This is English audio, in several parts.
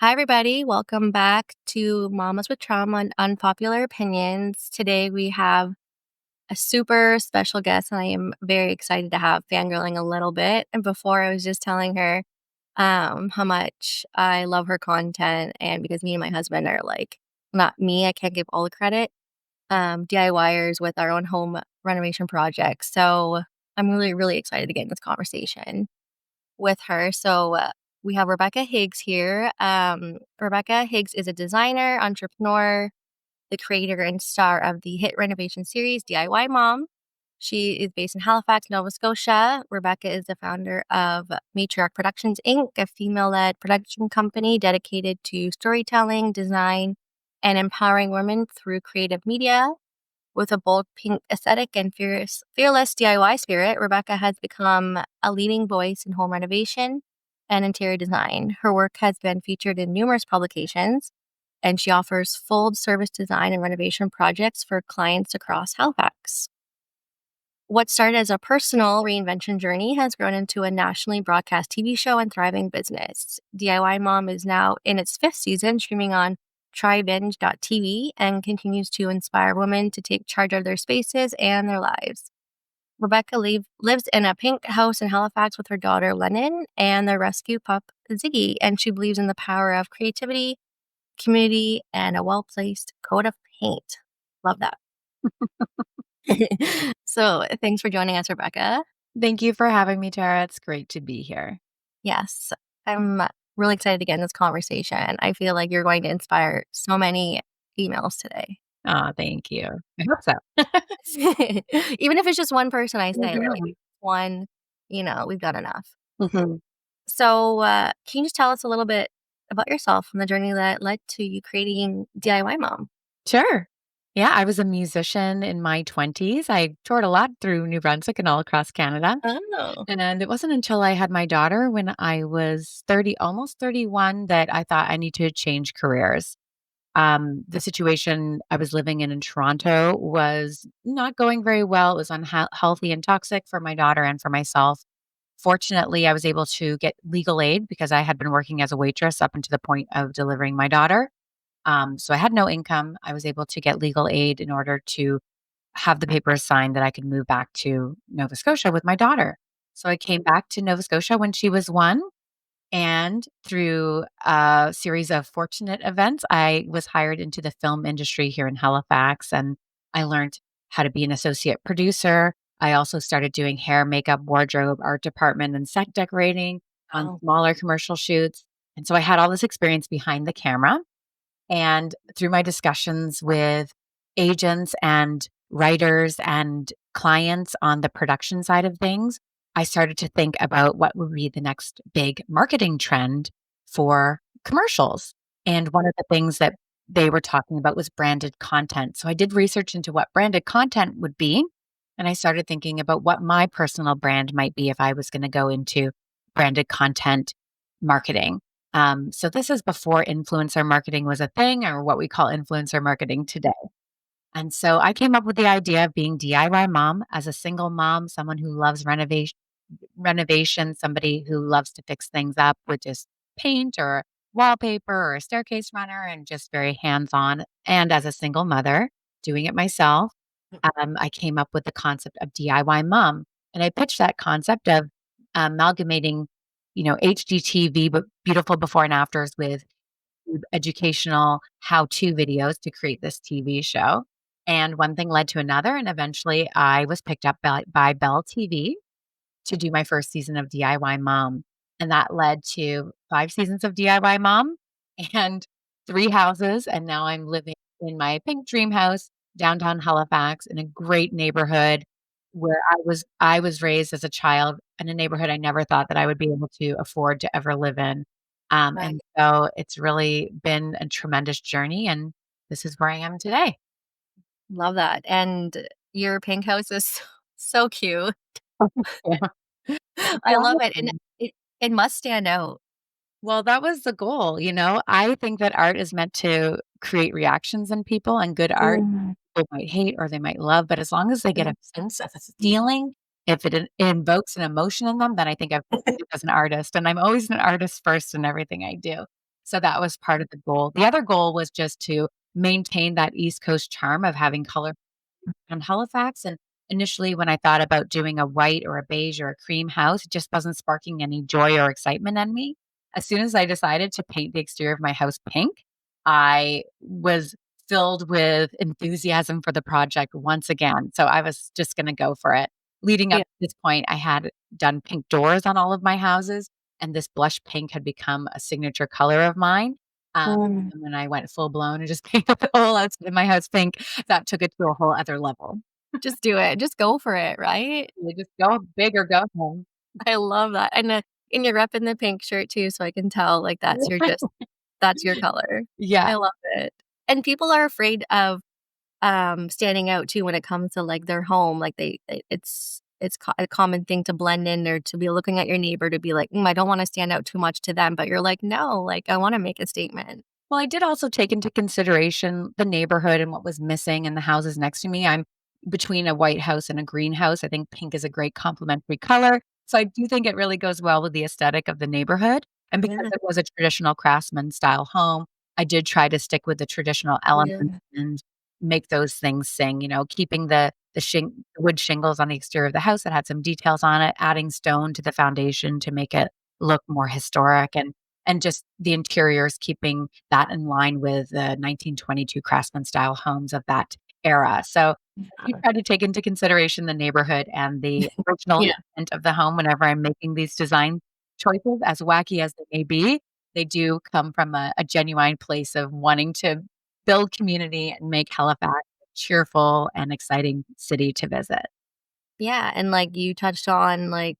Hi, everybody. Welcome back to Mamas with Trauma and Unpopular Opinions. Today we have a super special guest, and I am very excited to have fangirling a little bit. And before, I was just telling her how much I love her content, and because me and my husband are not me, I can't give all the credit, DIYers with our own home renovation projects. So I'm really, really excited to get in this conversation with her. We have Rebekah Higgs here. Rebekah Higgs is a designer, entrepreneur, the creator and star of the hit renovation series DIY Mom. She is based in Halifax, Nova Scotia. Rebekah is the founder of Matriarch Productions Inc, a female-led production company dedicated to storytelling, design, and empowering women through creative media. With a bold pink aesthetic and fearless DIY spirit, Rebekah has become a leading voice in home renovation and interior design. Her work has been featured in numerous publications, and she offers full service design and renovation projects for clients across Halifax. What started as a personal reinvention journey has grown into a nationally broadcast TV show and thriving business. DIY Mom is now in its fifth season, streaming on trybinge.tv, and continues to inspire women to take charge of their spaces and their lives. Rebekah lives in a pink house in Halifax with her daughter Lennon and their rescue pup Ziggy, and she believes in the power of creativity, community, and a well-placed coat of paint. Love that. So thanks for joining us, Rebekah. Thank you for having me, Tara. It's great to be here. Yes, I'm really excited to get in this conversation. I feel like you're going to inspire so many females today. Oh, thank you. I hope so. Even if it's just one person, I say, Mhm. one, we've got enough. Mhm. Can you just tell us a little bit about yourself and the journey that led to you creating DIY Mom? Sure. Yeah, I was a musician in my 20s. I toured a lot through New Brunswick and all across Canada. Oh, And it wasn't until I had my daughter when I was 30, almost 31, that I thought I need to change careers. The situation I was living in Toronto was not going very well. It was unhealthy and toxic for my daughter and for myself. Fortunately, I was able to get legal aid because I had been working as a waitress up until the point of delivering my daughter. So I had no income. I was able to get legal aid in order to have the papers signed that I could move back to Nova Scotia with my daughter. So I came back to Nova Scotia when she was one. And through a series of fortunate events, I was hired into the film industry here in Halifax, and I learned how to be an associate producer. I also started doing hair, makeup, wardrobe, art department, and set decorating on wow. smaller commercial shoots. And so I had all this experience behind the camera. And through my discussions with agents and writers and clients on the production side of things, I started to think about what would be the next big marketing trend for commercials. And one of the things that they were talking about was branded content. So I did research into what branded content would be. And I started thinking about what my personal brand might be if I was going to go into branded content marketing. So this is before influencer marketing was a thing, or what we call influencer marketing today. And so I came up with the idea of being DIY mom as a single mom, someone who loves renovation, somebody who loves to fix things up with just paint or wallpaper or a staircase runner, and just very hands-on. And as a single mother doing it myself, I came up with the concept of DIY mom. And I pitched that concept of amalgamating, HGTV, but beautiful before and afters with educational how-to videos to create this TV show. And one thing led to another, and eventually I was picked up by Bell TV to do my first season of DIY Mom. And that led to 5 seasons of DIY Mom and 3 houses. And now I'm living in my pink dream house downtown Halifax in a great neighborhood where I was raised as a child in a neighborhood I never thought that I would be able to afford to ever live in. Right. And so it's really been a tremendous journey, and this is where I am today. Love that. And your pink house is so cute. Yeah. I love it. And it must stand out. Well, that was the goal, I think that art is meant to create reactions in people, and good art Mm. people might hate or they might love, but as long as they get a sense of a feeling, if it invokes an emotion in them, then I think I've succeeded as an artist, and I'm always an artist first in everything I do. So that was part of the goal. The other goal was just to maintain that East Coast charm of having color on Halifax. And initially, when I thought about doing a white or a beige or a cream house, it just wasn't sparking any joy or excitement in me. As soon as I decided to paint the exterior of my house pink, I was filled with enthusiasm for the project once again. So I was just going to go for it. Leading up Yeah. to this point, I had done pink doors on all of my houses, and this blush pink had become a signature color of mine. Mm. And when I went full blown and just painted the whole outside of my house pink, that took it to a whole other level. Just do it. Just go for it, right? You just go big or go home. I love that, and you're repping the pink shirt too, so I can tell, like, that's your color. Yeah. I love it. And people are afraid of, standing out too when it comes to, like, their home, like, it's a common thing to blend in or to be looking at your neighbor to be like, I don't wanna stand out too much to them," but you're like, "No, like, I wanna make a statement." Well, I did also take into consideration the neighborhood and what was missing in the houses next to me. I'm between a white house and a green house. I think pink is a great complementary color. So I do think it really goes well with the aesthetic of the neighborhood. And because Yeah, it was a traditional craftsman style home, I did try to stick with the traditional elements yeah. and make those things sing, keeping the wood shingles on the exterior of the house that had some details on it, adding stone to the foundation to make it look more historic and just the interiors, keeping that in line with the 1922 craftsman style homes of that era. So I do try to take into consideration the neighborhood and the original Yeah. intent of the home whenever I'm making these design choices, as wacky as they may be. They do come from a genuine place of wanting to build community and make Halifax a cheerful and exciting city to visit. Yeah, and, like, you touched on, like,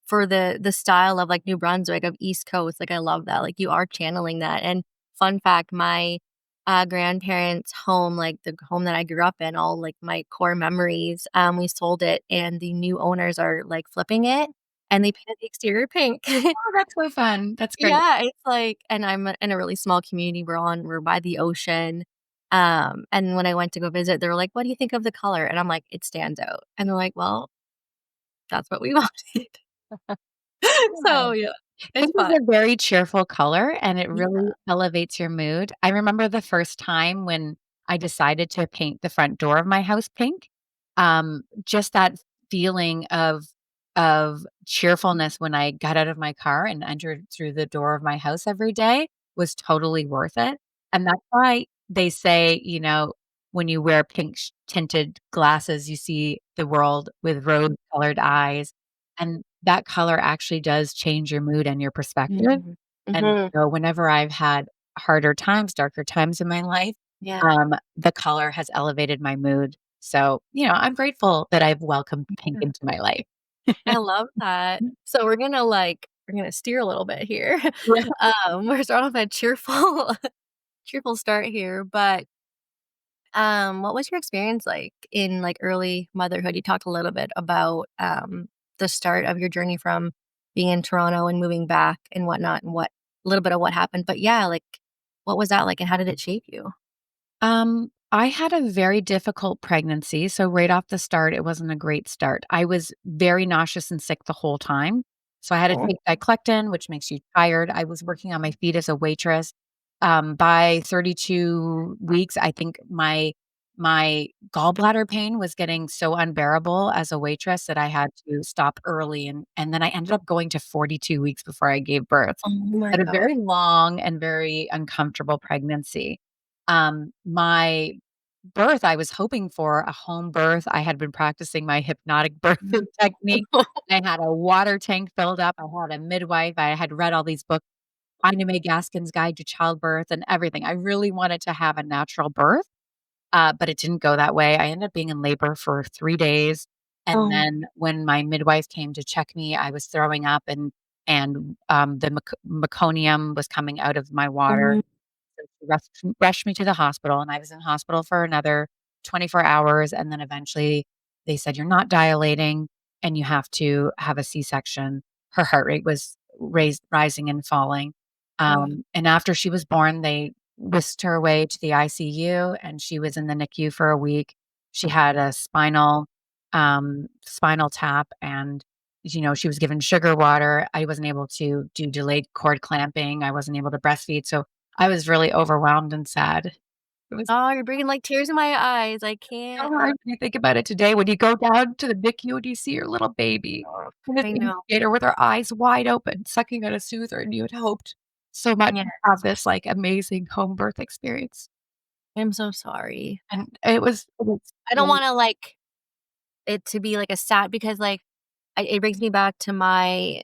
for the style of, like, New Brunswick, of East Coast, like, I love that, like, you are channeling that, and fun fact, my, grandparents' home, like, the home that I grew up in, all, like, my core memories, we sold it, and the new owners are, like, flipping it, and they painted the exterior pink. Oh, that's so fun. That's great. Yeah, it's like and I'm in a really small community, we're by the ocean, and when I went to go visit, they were like, "What do you think of the color?" And I'm like, "It stands out." And they're like, "Well, that's what we wanted." So, yeah, it's Pink is fun. a very cheerful color, and it Yeah. really elevates your mood. I remember the first time when I decided to paint the front door of my house pink, just that feeling of cheerfulness when I got out of my car and entered through the door of my house every day was totally worth it, and that's why they say, when you wear pink sh tinted glasses, you see the world with rose-colored eyes. And that color actually does change your mood and your perspective, Mhm. and Mhm. so whenever I've had harder times, darker times in my life, Yeah. the color has elevated my mood. So, I'm grateful that I've welcomed pink Yeah. into my life. I love that. So we're gonna steer a little bit here. Yeah. We're starting off a cheerful cheerful start here, but what was your experience like in, like, early motherhood? You talked a little bit about, the start of your journey from being in Toronto and moving back and whatnot, and what a little bit of what happened, but yeah, like, what was that like, and how did it shape you? I had a very difficult pregnancy, so right off the start, it wasn't a great start. I was very nauseous and sick the whole time, so I had to Oh. take Diclexin, which makes you tired. I was working on my feet as a waitress. By 32 weeks, I think my gallbladder pain was getting so unbearable as a waitress that I had to stop early, and then I ended up going to 42 weeks before I gave birth. Oh my Had a god. very long and very uncomfortable pregnancy. My birth, I was hoping for a home birth. I had been practicing my hypnotic birthing technique. I had a water tank filled up. I had a midwife. I had read all these books, Ina May Gaskin's Guide to Childbirth and everything. I really wanted to have a natural birth, but it didn't go that way. I ended up being in labor for 3 days, and Oh. then when my midwife came to check me, I was throwing up and the meconium was coming out of my water. Mhm. So she rushed me to the hospital, and I was in hospital for another 24 hours, and then eventually they said, "You're not dilating, and you have to have a C-section." Her heart rate was rising and falling, Oh. and after she was born, they whisked her away to the ICU, and she was in the NICU for a week. She had a spinal tap, and she was given sugar water. I wasn't able to do delayed cord clamping. I wasn't able to breastfeed. So I was really overwhelmed and sad. It was Oh, you're bringing, like, tears in my eyes. I so can't. hard when you think about it today. When you go down to the NICU and you see your little baby in this I know. incubator with her eyes wide open, sucking on a soother, and you had hoped so much Yeah. to have this, like, amazing home birth experience. I'm so sorry. And it was I don't wanna, like, it to be, like, a sad because, like, it brings me back to my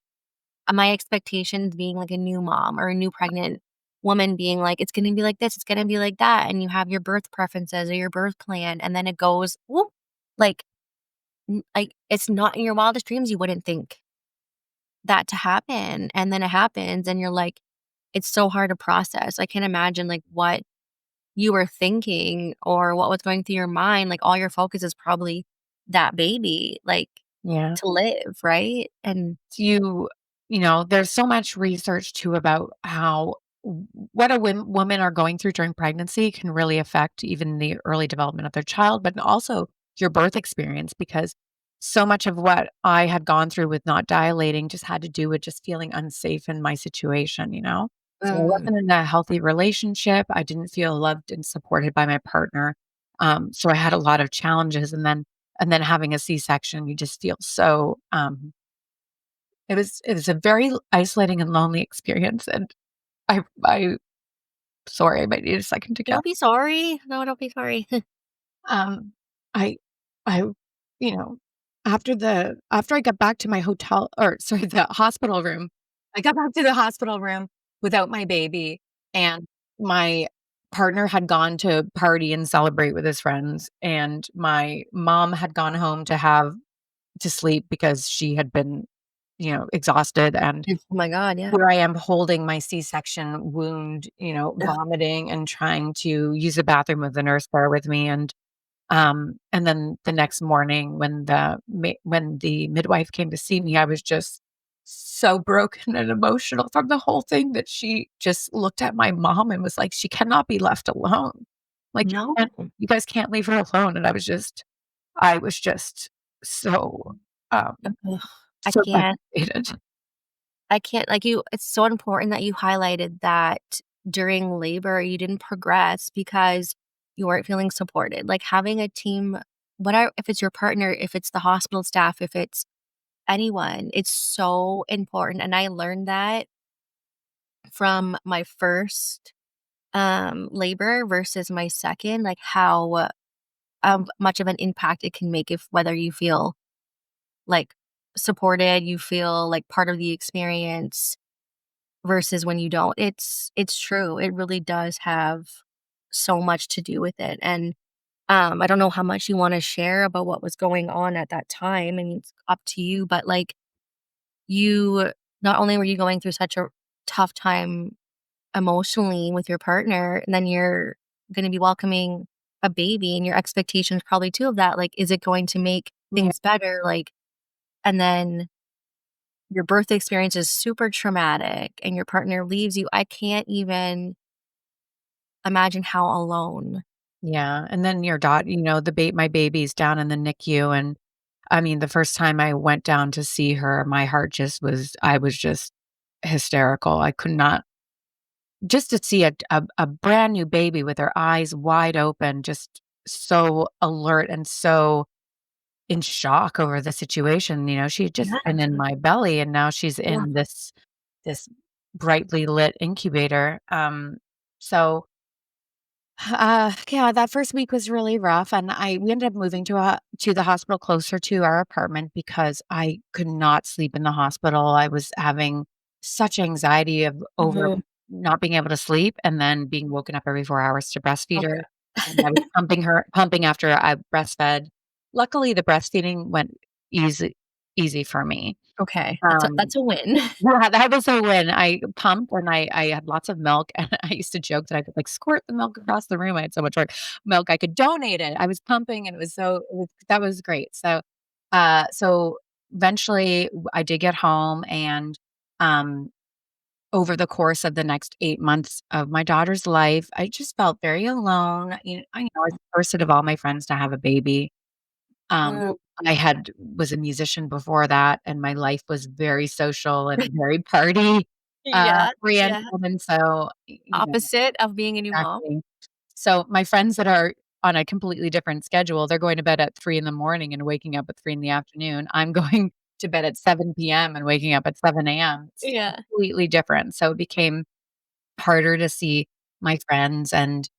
expectations being, like, a new mom or a new pregnant woman being like, "It's gonna be like this, it's gonna be like that," and you have your birth preferences or your birth plan, and then it goes, whoop, like, it's not in your wildest dreams, you wouldn't think that to happen, and then it happens, and you're like it's so hard to process. I can't imagine, like, what you were thinking or what was going through your mind, like, all your focus is probably that baby, like, yeah. to live, right? And you there's so much research too about how what a women are going through during pregnancy can really affect even the early development of their child, but also your birth experience, because so much of what I had gone through with not dilating just had to do with just feeling unsafe in my situation. So I mhm, wasn't in a healthy relationship. I didn't feel loved and supported by my partner. So I had a lot of challenges, and then having a C-section, you just feel so it was a very isolating and lonely experience, and I sorry, I might need a second to get don't be sorry. No, don't be sorry. um, I I you know, after I got back to my hotel or sorry, the hospital room, I got back to the hospital room without my baby, and my partner had gone to party and celebrate with his friends, and my mom had gone home to sleep because she had been, exhausted, and Oh my god, yeah. here I am holding my C-section wound, Ugh, vomiting and trying to use the bathroom with the nurse there with me, and then the next morning when the midwife came to see me, I was just so broken and emotional from the whole thing that she just looked at my mom and was like, "She cannot be left alone. Like, no. you guys can't leave her alone." And I was just so, um, Ugh, I so can't. devastated. I can't like, you it's so important that you highlighted that during labor, you didn't progress because you weren't feeling supported. Like, having a team, whatever if it's your partner, if it's the hospital staff, if it's anyone, it's so important, and I learned that from my first, labor versus my second, like, how, much of an impact it can make if whether you feel, like, supported, you feel like part of the experience versus when you don't. It's true. It really does have so much to do with it, and, I don't know how much you wanna share about what was going on at that time, I mean, it's up to you, but, like, you not only were you going through such a tough time emotionally with your partner, and then you're gonna be welcoming a baby, and your expectations probably too of that, like, is it going to make Yeah. things better, like and then your birth experience is super traumatic and your partner leaves you, I can't even imagine how alone. Yeah, and then your daughter, my baby's down in the NICU, and I mean, the first time I went down to see her, my heart I was just hysterical. I could not just to see a brand new baby with her eyes wide open, just so alert and so in shock over the situation. She had just been Yes. in my belly, and now she's Yeah. in this brightly lit incubator. So yeah, that first week was really rough, and we ended up moving to the hospital closer to our apartment because I could not sleep in the hospital. I was having such anxiety of over Mhm. not being able to sleep and then being woken up every 4 hours to breastfeed her, and I was Okay. pumping after I breastfed. Luckily, the breastfeeding went easy for me. Okay. Um That's a win. yeah, that was a win. I pumped and I had lots of milk, and I used to joke that I could, like, squirt the milk across the room. I had so much milk, I could donate it. I was pumping, and that was great. So eventually I did get home, and, um, over the course of the next 8 months of my daughter's life, I just felt very alone. I was the first out of all my friends to have a baby. Um, Mm. I had was a musician before that, and my life was very social and very party, Yeah, oriented, yeah. and so, Opposite of being a new mom. exactly. So, my friends that are on a completely different schedule, they're going to bed at 3 in the morning and waking up at 3 in the afternoon. I'm going to bed at 7 PM and waking up at 7 AM. It's Yeah. completely different, so it became harder to see my friends and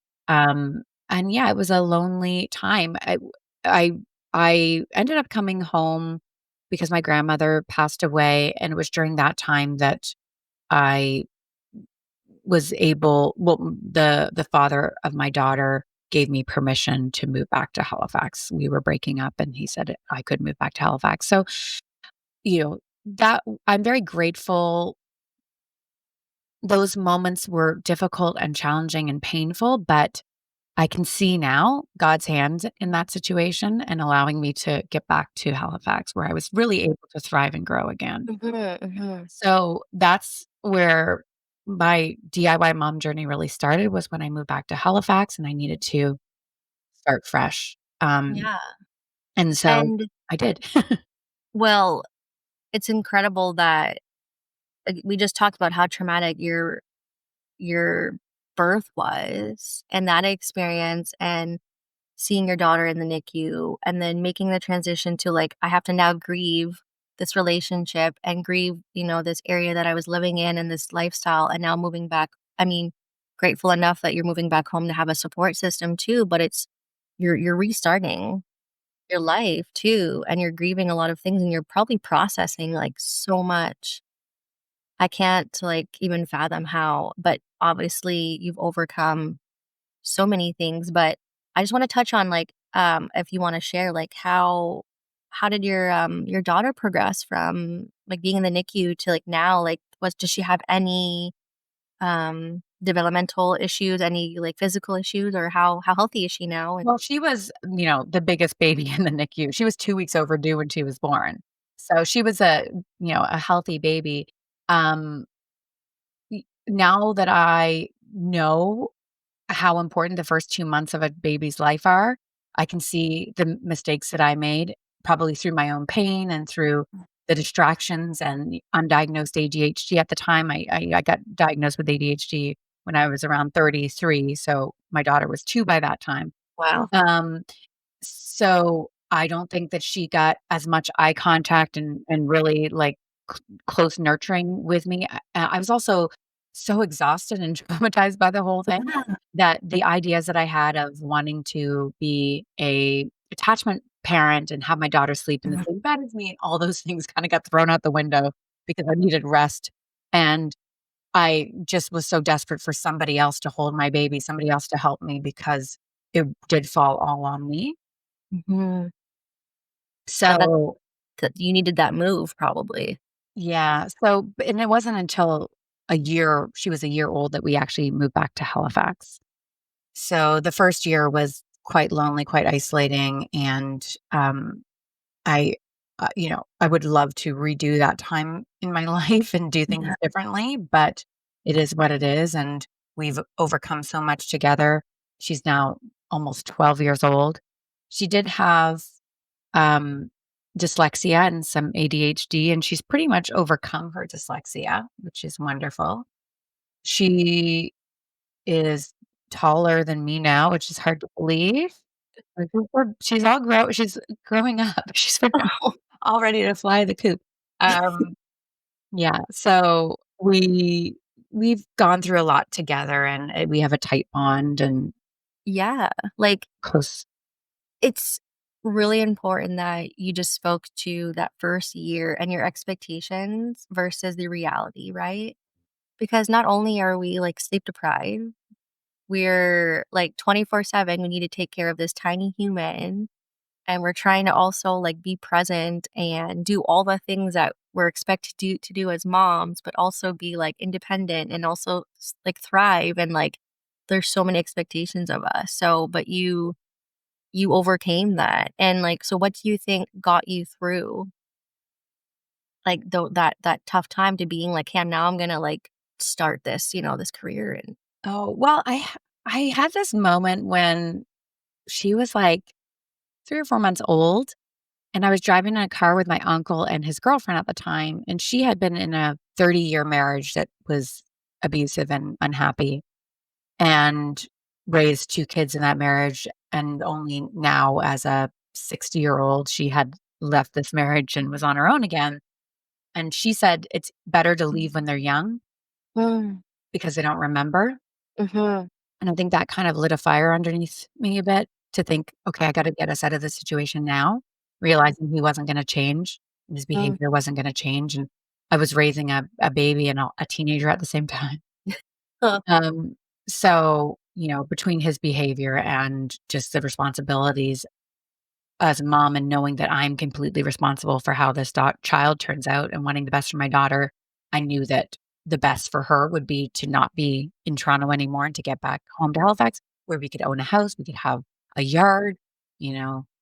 yeah, it was a lonely time. I I ended up coming home because my grandmother passed away, and it was during that time that I was able the father of my daughter gave me permission to move back to Halifax. We were breaking up and he said I could move back to Halifax. So, that I'm very grateful. Those moments were difficult and challenging and painful, but I can see now God's hand in that situation and allowing me to get back to Halifax where I was really able to thrive and grow again. Mhm, mhm. So that's where my DIY mom journey really started was when I moved back to Halifax and I needed to start fresh. Yeah, And so and, I did. well, it's incredible that, we just talked about how traumatic your birth was, and that experience, and seeing your daughter in the NICU, and then making the transition to, like, I have to now grieve this relationship and grieve, this area that I was living in and this lifestyle, and now moving back. I mean, grateful enough that you're moving back home to have a support system too, but you're restarting your life too, and you're grieving a lot of things, and you're probably processing, like, so much. I can't, like, even fathom how, but obviously you've overcome so many things. But I just wanna touch on, like, if you wanna share, like, how did your daughter progress from, like, being in the NICU to, like, now? Like, does she have any, developmental issues, any, like, physical issues, or how healthy is she now? And Well, she was, the biggest baby in the NICU. She was 2 weeks overdue when she was born. So she was a healthy baby. Um, Now that I know how important the first 2 months of a baby's life are, I can see the mistakes that I made probably through my own pain and through the distractions and the undiagnosed ADHD at the time. I got diagnosed with ADHD when I was around 33, so my daughter was 2 by that time. wow. Um, so I don't think that she got as much eye contact and really, like, close nurturing with me. I was also so exhausted and traumatized by the whole thing Yeah. that the ideas that I had of wanting to be a attachment parent and have my daughter sleep in the Mhm. same bed as me, all those things kinda got thrown out the window because I needed rest, and I just was so desperate for somebody else to hold my baby, somebody else to help me because it did fall all on me. Mhm. That So, that you needed that move probably. yeah, and it wasn't until she was a year old that we actually moved back to Halifax. So, the first year was quite lonely, quite isolating, and, I, I would love to redo that time in my life and do things Yeah. differently, but it is what it is, and we've overcome so much together. She's now almost 12 years old. She did have, um, dyslexia and some ADHD, and she's pretty much overcome her dyslexia, which is wonderful. She is taller than me now, which is hard to believe. Like, she's growing up. She's all ready to fly the coop. Um, yeah, so we've gone through a lot together, and, we have a tight bond and Yeah, like, close. it's really important that you just spoke to that first year and your expectations versus the reality, right? Because not only are we, like, sleep deprived, we're, like, 24/7, we need to take care of this tiny human, and we're trying to also, like, be present and do all the things that we're expected to do as moms, but also be, like, independent and also like, thrive, and, like, there's so many expectations of us. So but you overcame that, and, like, so what do you think got you through, like, that tough time to being like, "Yeah, now I'm gonna, like, start this, this career," and Oh, well, I had this moment when she was, like, 3 or 4 months old, and I was driving in a car with my uncle and his girlfriend at the time, and she had been in a 30-year marriage that was abusive and unhappy, and raised 2 kids in that marriage, and only now as a 60-year-old, she had left this marriage and was on her own again, and she said, "It's better to leave when they're young Mm, because they don't remember." mhm, And I think that kind of lit a fire underneath me a bit to think, "Okay, I gotta get us out of this situation now," realizing he wasn't gonna change, and his mm. behavior wasn't gonna change, and I was raising a baby and a teenager at the same time. Huh. Um, so, between his behavior and just the responsibilities as a mom and knowing that I'm completely responsible for how this child turns out and wanting the best for my daughter, I knew that the best for her would be to not be in Toronto anymore and to get back home to Halifax where we could own a house, we could have a yard,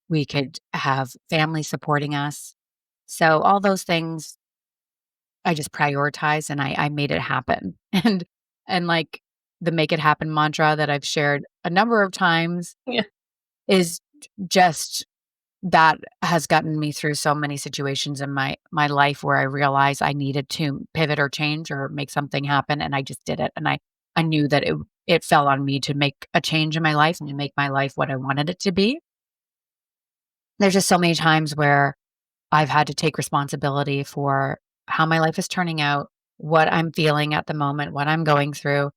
we could have family supporting us. So all those things I just prioritized and I made it happen. And like the make it happen mantra that I've shared a number of times Yeah. is just that has gotten me through so many situations in my life where I realized I needed to pivot or change or make something happen, and I just did it, and I knew that it fell on me to make a change in my life and to make my life what I wanted it to be. There's just so many times where I've had to take responsibility for how my life is turning out, what I'm feeling at the moment, what I'm going through,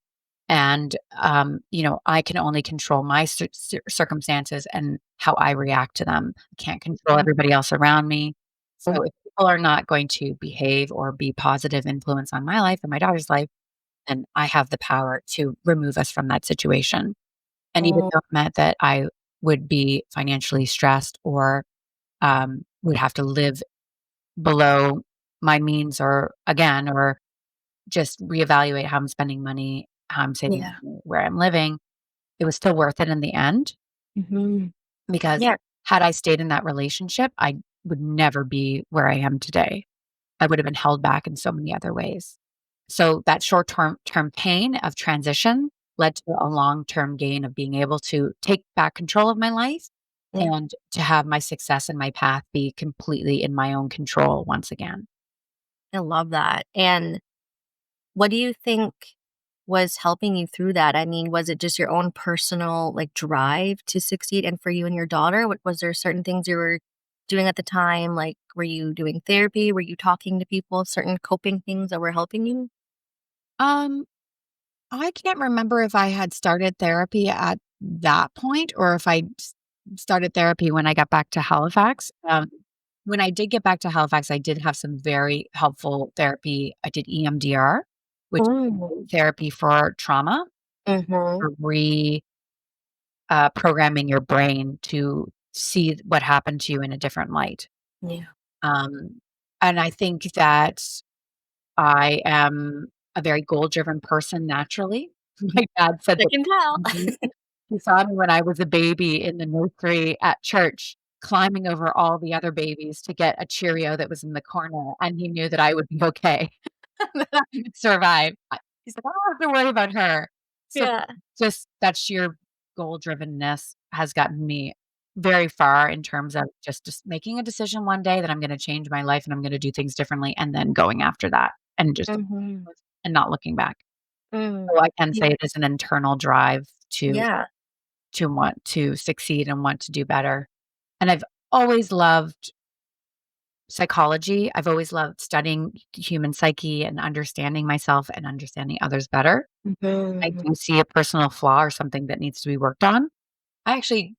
and, I can only control my circumstances and how I react to them. I can't control Mhm. everybody else around me. So Mm. if people are not going to behave or be positive influence on my life and my daughter's life, then I have the power to remove us from that situation. And even Mm. though it meant that I would be financially stressed or would have to live below my means or just reevaluate how I'm spending money, how I'm saving Yeah. money, where I'm living, it was still worth it in the end Mhm. because Yeah. had I stayed in that relationship, I would never be where I am today. I would have been held back in so many other ways. So that short term pain of transition led to a long-term gain of being able to take back control of my life Yeah. and to have my success and my path be completely in my own control once again. I love that. And what do you think was helping you through that? I mean, was it just your own personal, like, drive to succeed and for you and your daughter? Was there certain things you were doing at the time? Like, were you doing therapy? Were you talking to people, certain coping things that were helping you? Um, I can't remember if I had started therapy at that point or if I started therapy when I got back to Halifax. When I did get back to Halifax, I did have some very helpful therapy. I did EMDR, which Mm. is therapy for trauma, Mhm. for programming your brain to see what happened to you in a different light. Yeah. Um, and I think that I am a very goal-driven person naturally. My dad said I that can tell. he saw me when I was a baby in the nursery at church, climbing over all the other babies to get a Cheerio that was in the corner, and he knew that I would be okay, that I would survive. He's like, "I don't have to worry about her." So, Yeah. just that sheer goal-drivenness has gotten me very far in terms of just making a decision one day that I'm gonna change my life and I'm gonna do things differently, and then going after that, and just Mhm. and not looking back. Mm. So I can say Yeah. it is an internal drive to Yeah. want to succeed and want to do better. And I've always loved psychology. I've always loved studying human psyche and understanding myself and understanding others better. I Mhm. do see a personal flaw or something that needs to be worked on. I actually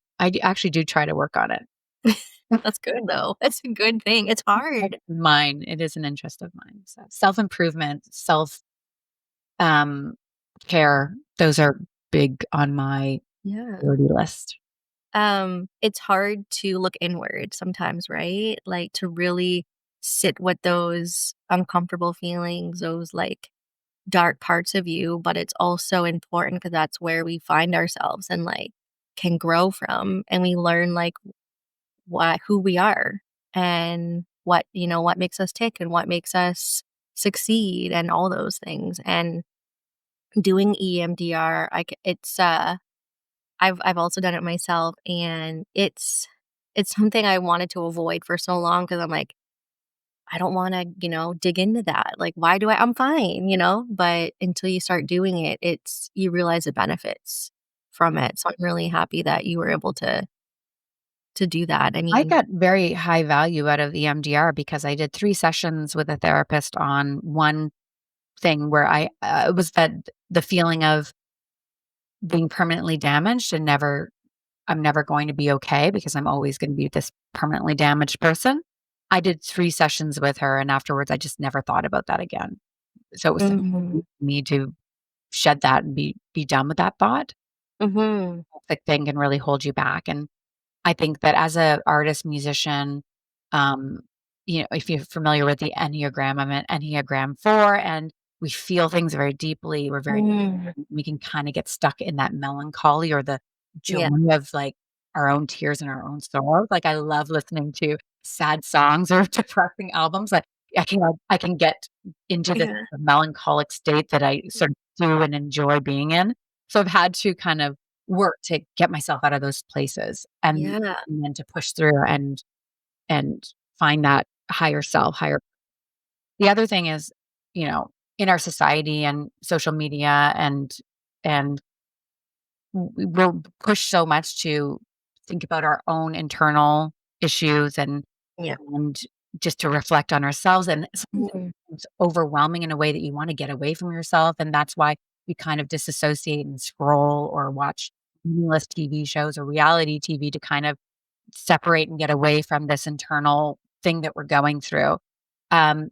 do try to work on it. That's good, though. That's a good thing. It's hard. Mine, it is an interest of mine. So self-improvement, um, care, those are big on my Yeah. priority list. It's hard to look inward sometimes, right? Like, to really sit with those uncomfortable feelings, those, like, dark parts of you, but it's also important because that's where we find ourselves and, like, can grow from, and we learn, like, who we are and what makes us tick and what makes us succeed and all those things, and doing EMDR, it's, I've also done it myself, and it's it's something I wanted to avoid for so long because 'cause I'm like, "I don't wanna, dig into that. Like, why do I'm fine," you know? But until you start doing it, you realize the benefits from it. So I'm really happy that you were able to do that. I I mean. got very high value out of EMDR because I did 3 sessions with a therapist on one thing where it was that the feeling of being permanently damaged and I'm never going to be okay because I'm always gonna be this permanently damaged person. I did 3 sessions with her, and afterwards, I just never thought about that again. So it was so Mhm. easy for me to shed that and be done with that thought. Mhm. Toxic thing can really hold you back, and I think that as a artist, musician, um, if you're familiar with the Enneagram, I'm an Enneagram 4, and we feel things very deeply. Mm. We can kinda get stuck in that melancholy or the joy Yeah. of, like, our own tears and our own sorrows. Like, I love listening to sad songs or depressing albums. I can get into this Yeah. melancholic state that I sort of do and enjoy being in. So I've had to kind of work to get myself out of those places Yeah. and then to push through and find that higher self, higher the other thing is, in our society and social media and we're pushed so much to think about our own internal issues Yeah. and just to reflect on ourselves, and sometimes Mhm. it's overwhelming in a way that you wanna get away from yourself, and that's why we kind of disassociate and scroll or watch meaningless TV shows or reality TV to kind of separate and get away from this internal thing that we're going through.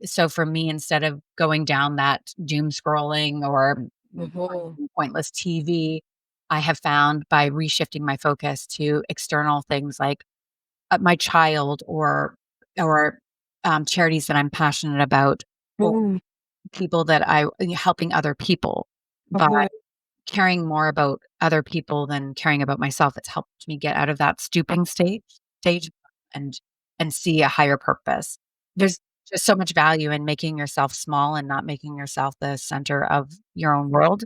So for me, instead of going down that doom scrolling or Mhm. pointless TV, I have found by reshifting my focus to external things like my child or charities that I'm passionate about or Mm. people that helping other people by Mhm. caring more about other people than caring about myself. It's helped me get out of that stooping stage and see a higher purpose. There's just so much value in making yourself small and not making yourself the center of your own world.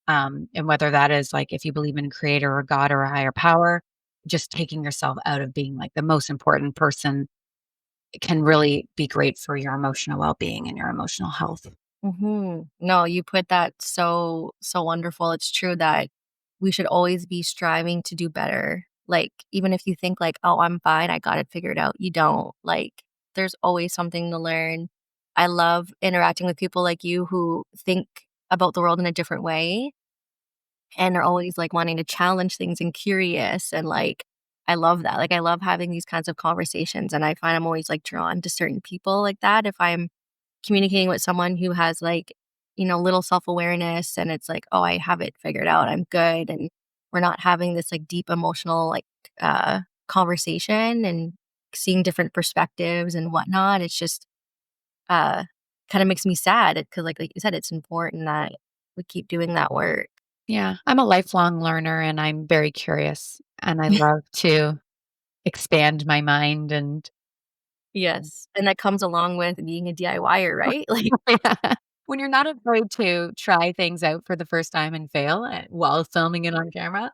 And whether that is like if you believe in creator or God or a higher power, just taking yourself out of being like the most important person can really be great for your emotional well-being and your emotional health. Mhm. No, you put that so wonderful. It's true that we should always be striving to do better. Like, even if you think like, "Oh, I'm fine. I got it figured out." You don't. Like, there's always something to learn. I love interacting with people like you who think about the world in a different way and are always, like, wanting to challenge things and curious, and, like, I love that. Like, I love having these kinds of conversations, and I find I'm always, like, drawn to certain people like that if I'm communicating with someone who has, like, little self-awareness and it's like, "Oh, I have it figured out. I'm good," and we're not having this, like, deep emotional, like, conversation and seeing different perspectives and whatnot. It's just, uh, kinda makes me sad because like you said, it's important that we keep doing that work. Yeah, I'm a lifelong learner and I'm very curious and I love to expand my mind and Yes, and that comes along with being a DIYer, right? Like. yeah. When you're not afraid to try things out for the first time and fail while filming it on camera,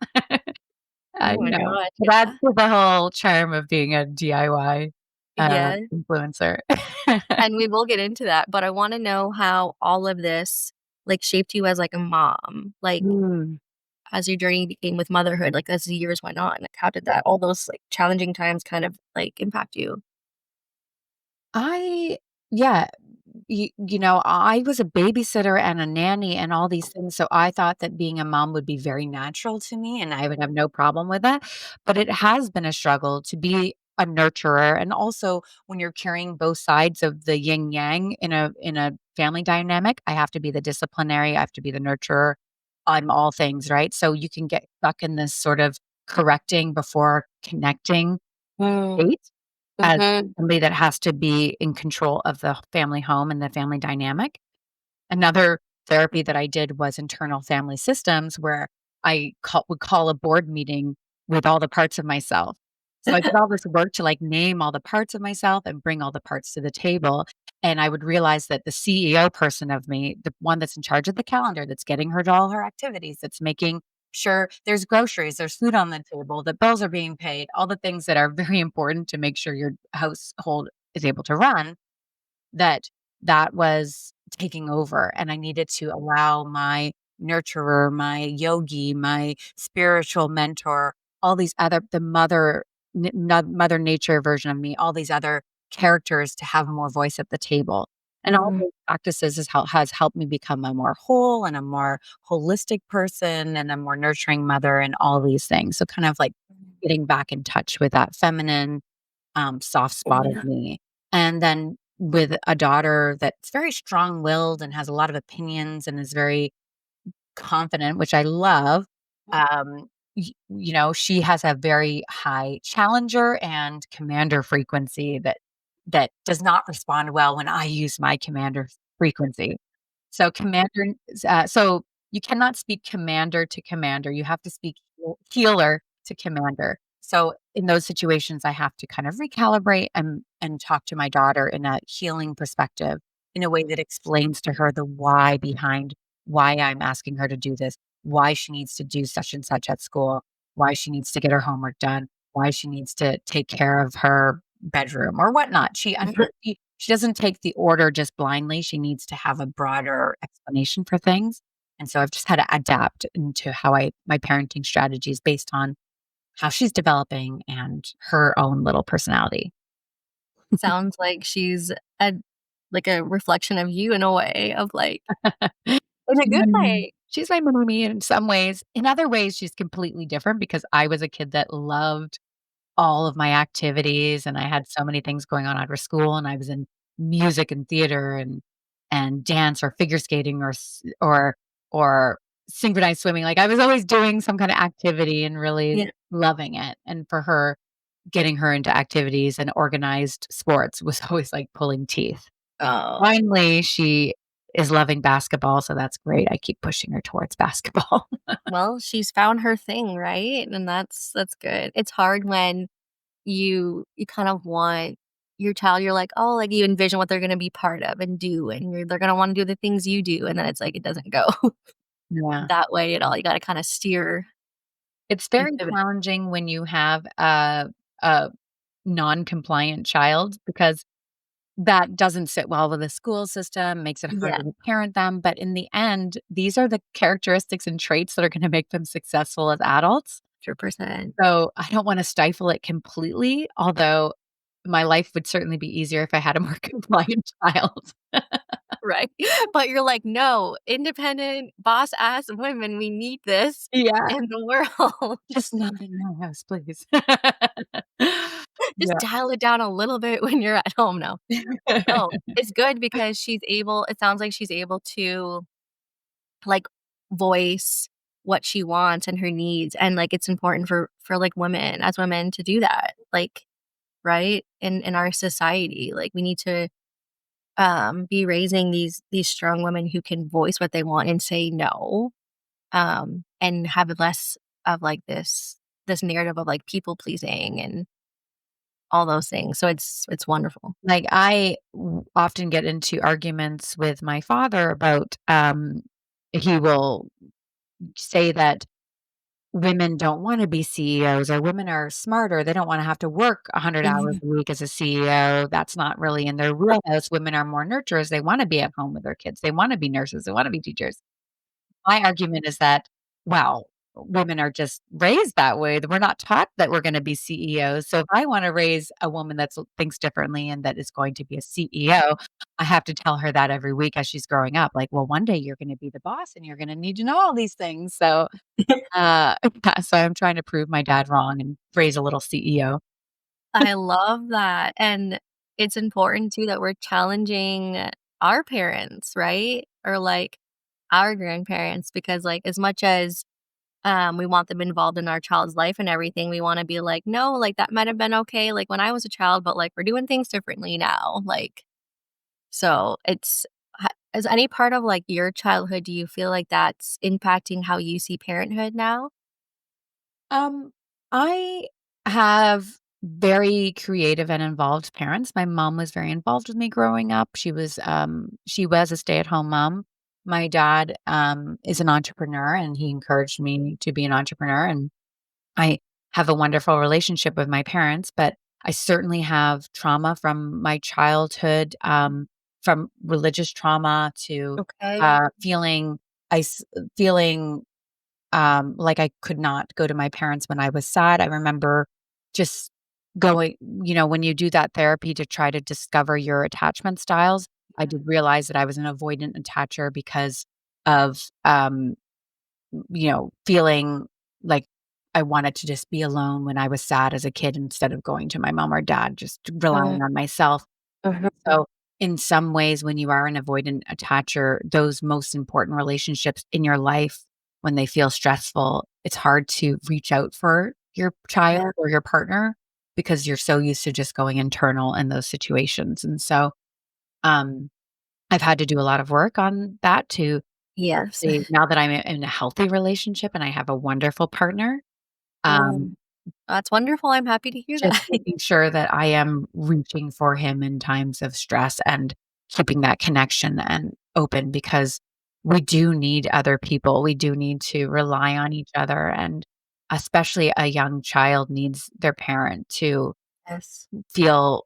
Oh my no, gosh, it adds yeah. to the whole charm of being a DIY, Yeah, influencer. and we will get into that, but I wanna know how all of this, like, shaped you as, like, a mom, like, Mm. as your journey became with motherhood, like, as the years went on, like, how did that all those, like, challenging times kind of, like, impact you? I yeah, I was a babysitter and a nanny and all these things, so I thought that being a mom would be very natural to me and I would have no problem with that, but it has been a struggle to be a nurturer, and also when you're carrying both sides of the yin yang in a family dynamic, I have to be the disciplinary, I have to be the nurturer. I'm all things, right? So you can get stuck in this sort of correcting before connecting Mm, state as mhm, somebody that has to be in control of the family home and the family dynamic. Another therapy that I did was internal family systems where would call a board meeting with all the parts of myself. So I did all this work to like name all the parts of myself and bring all the parts to the table. And I would realize that the CEO person of me, the one that's in charge of the calendar, that's getting her to all her activities, that's making sure there's groceries, there's food on the table, the bills are being paid, all the things that are very important to make sure your household is able to run, that that was taking over, and I needed to allow my nurturer, my yogi, my spiritual mentor, all these other the mother nature version of me, all these other characters to have more voice at the table. And all Mhm. those practices has helped me become a more whole and a more holistic person and a more nurturing mother and all these things. So kind of like getting back in touch with that feminine soft spot of Yeah. me. And then with a daughter that's very strong-willed and has a lot of opinions and is very confident, which I love, she has a very high challenger and commander frequency that does not respond well when I use my commander frequency. So so you cannot speak commander to commander, you have to speak healer to commander. So in those situations, I have to kind of recalibrate and talk to my daughter in a healing perspective, in a way that explains to her the why behind why I'm asking her to do this, why she needs to do such and such at school, why she needs to get her homework done, why she needs to take care of her bedroom or whatnot. She doesn't take the order just blindly. She needs to have a broader explanation for things. And so I've just had to adapt into how my parenting strategies based on how she's developing and her own little personality. Sounds like she's a like a reflection of you in a way of like in a She's good my mini way. she's my mini-me in some ways. In other ways, she's completely different because I was a kid that loved all of my activities, and I had so many things going on after school, and I was in music and theater and dance or figure skating or synchronized swimming. Like, I was always doing some kinda activity and really Yeah. loving it, and for her, getting her into activities and organized sports was always like pulling teeth. Oh, Finally, she is loving basketball, so that's great. I keep pushing her towards basketball. well, she's found her thing, right? And that's good. It's hard when you kind of want your child, you're like, "Oh," like, you envision what they're gonna be part of and do, and they're gonna wanna do the things you do, and then it's like, it doesn't go Yeah. that way at all. You gotta kinda steer It's and very pivot. challenging when you have a non-compliant child because that doesn't sit well with the school system, makes it Yeah, harder to parent them, but in the end, these are the characteristics and traits that are gonna make them successful as adults. 100%. So, I don't wanna stifle it completely, although my life would certainly be easier if I had a more compliant child. Right? But you're like, "No, independent, boss-ass women, we need this Yeah, in the world." just not in my house, please. Just Yeah. dial it down a little bit when you're at home now. No, it's good because she's able it sounds like she's able to, like, voice what she wants and her needs, and, like, it's important for, like, women as women to do that, like, right? In our society, like, we need to, be raising these strong women who can voice what they want and say no, and have less of, like, this narrative of, like, people pleasing and all those things, so it's wonderful. Like, often get into arguments with my father about, he will say that women don't wanna be CEOs or women are smarter, they don't wanna have to work 100 hours Mhm. a week as a CEO, that's not really in their wheelhouse. Women are more nurturers, they wanna be at home with their kids, they wanna be nurses, they wanna be teachers. My argument is that, well, women are just raised that way, that we're not taught that we're gonna be CEOs, so if I wanna raise a woman that thinks differently and that is going to be a CEO, I have to tell her that every week as she's growing up, like, "Well, one day you're gonna be the boss and you're gonna need to know all these things." So, yeah, so I'm trying to prove my dad wrong and raise a little CEO. I love that, and it's important too that we're challenging our parents, right? Or, like, our grandparents because, like, as much as, we want them involved in our child's life and everything, we wanna be like, "No, like, that might have been okay, like, when I was a child, but, like, we're doing things differently now." Like, so it's ha is any part of, like, your childhood, do you feel like that's impacting how you see parenthood now? Um, I have very creative and involved parents. My mom was very involved with me growing up. She was a stay-at-home mom. My dad, is an entrepreneur, and he encouraged me to be an entrepreneur, and I have a wonderful relationship with my parents, but I certainly have trauma from my childhood, from religious trauma to, Okay. feeling is feeling, like I could not go to my parents when I was sad. I remember just going when you do that therapy to try to discover your attachment styles, I did realize that I was an avoidant attacher because of, feeling like I wanted to just be alone when I was sad as a kid instead of going to my mom or dad, just Mhm, relying on myself. mhm. So, in some ways, when you are an avoidant attacher, those most important relationships in your life, when they feel stressful, it's hard to reach out for your child Yeah. or your partner because you're so used to just going internal in those situations. And so, um, I've had to do a lot of work on that to Yes. see now that I'm in a healthy relationship and I have a wonderful partner, Well, um, that's wonderful, I'm happy to hear just that. making sure that I am reaching for him in times of stress and keeping that connection and open because we do need other people. We do need to rely on each other, and especially a young child needs their parent to Yes. feel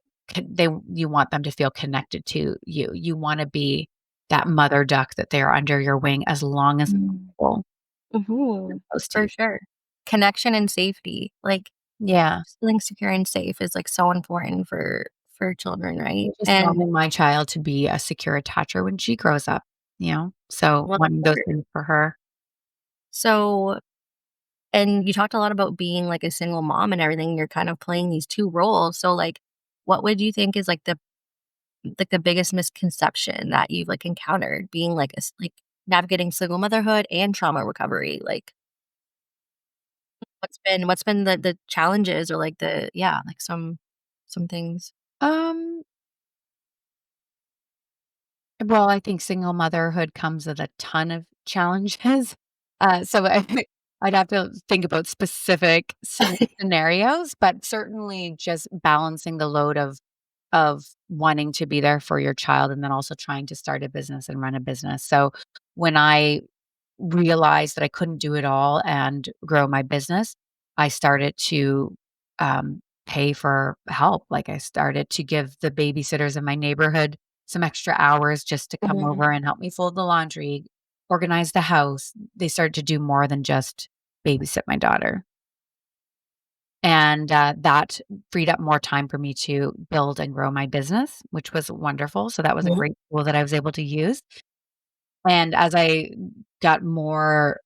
you want them to feel connected to you. You wanna be that mother duck that they're under your wing as long as Mm. possible. They're Mhm. close to For you. sure. Connection and safety, like, Yeah. just feeling secure and safe is, like, so important for children, right? And just And wanting my child to be a secure attacher when she grows up, you know? So, well, of wanting those course. things for her. So and you talked a lot about being, like, a single mom and everything, you're kind of playing these 2 roles, so, like, what would you think is, the biggest misconception that you've, like, encountered being, like, navigating single motherhood and trauma recovery? Like, what's been the challenges or, like, like, some things? Um, well, I think single motherhood comes with a ton of challenges. I'd have to think about specific scenarios, but certainly just balancing the load of wanting to be there for your child and then also trying to start a business and run a business. So, when I realized that I couldn't do it all and grow my business, I started to, pay for help. Like, I started to give the babysitters in my neighborhood some extra hours just to come Mhm. over and help me fold the laundry, organize the house. They started to do more than just babysit my daughter. And, that freed up more time for me to build and grow my business, which was wonderful. So that was a Mhm. great tool that I was able to use. And as I got more,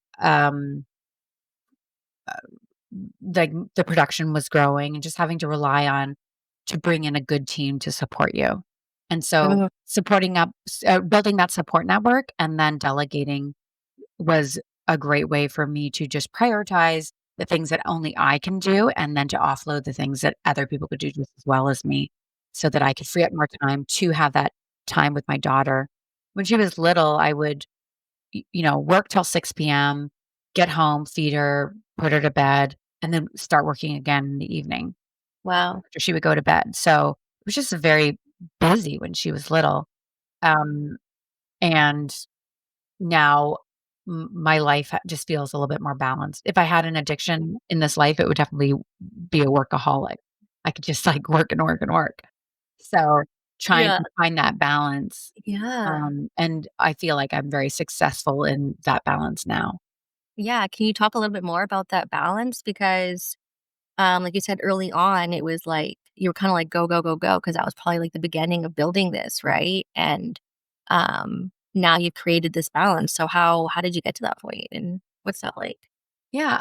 like, the production was growing and just having to rely on to bring in a good team to support you. And so Mhm. building that support network and then delegating was a great way for me to just prioritize the things that only I can do and then to offload the things that other people could do just as well as me so that I could free up more time to have that time with my daughter. When she was little, I would work till 6 p.m., get home, feed her, put her to bed, and then start working again in the evening Wow. after she would go to bed. So it was just very busy when she was little. Um, and now my life just feels a little bit more balanced. If I had an addiction in this life, it would definitely be a workaholic. I could just like work and work and work. So trying Yeah. to find that balance. Yeah. And I feel like I'm very successful in that balance now. Yeah, can you talk a little bit more about that balance? Because, like you said early on, it was like you were kinda like, "Go, go, go, go," because that was probably, like, the beginning of building this, right? And, now you've created this balance, so how did you get to that point, and what's that like? Yeah,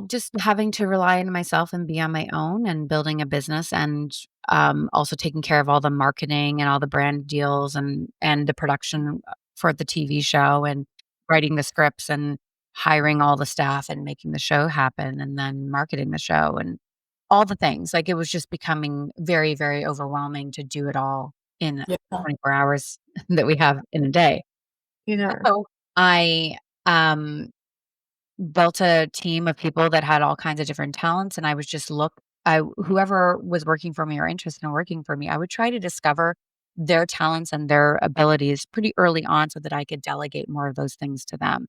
just having to rely on myself and be on my own and building a business and also taking care of all the marketing and all the brand deals and the production for the TV show and writing the scripts and hiring all the staff and making the show happen and then marketing the show and all the things. Like it was just becoming very, very overwhelming to do it all in Yeah. 24 hours that we have in a day. Yeah. So I um built a team of people that had all kinds of different talents, and I was just look I whoever was working for me or interested in working for me, I would try to discover their talents and their abilities pretty early on so that I could delegate more of those things to them.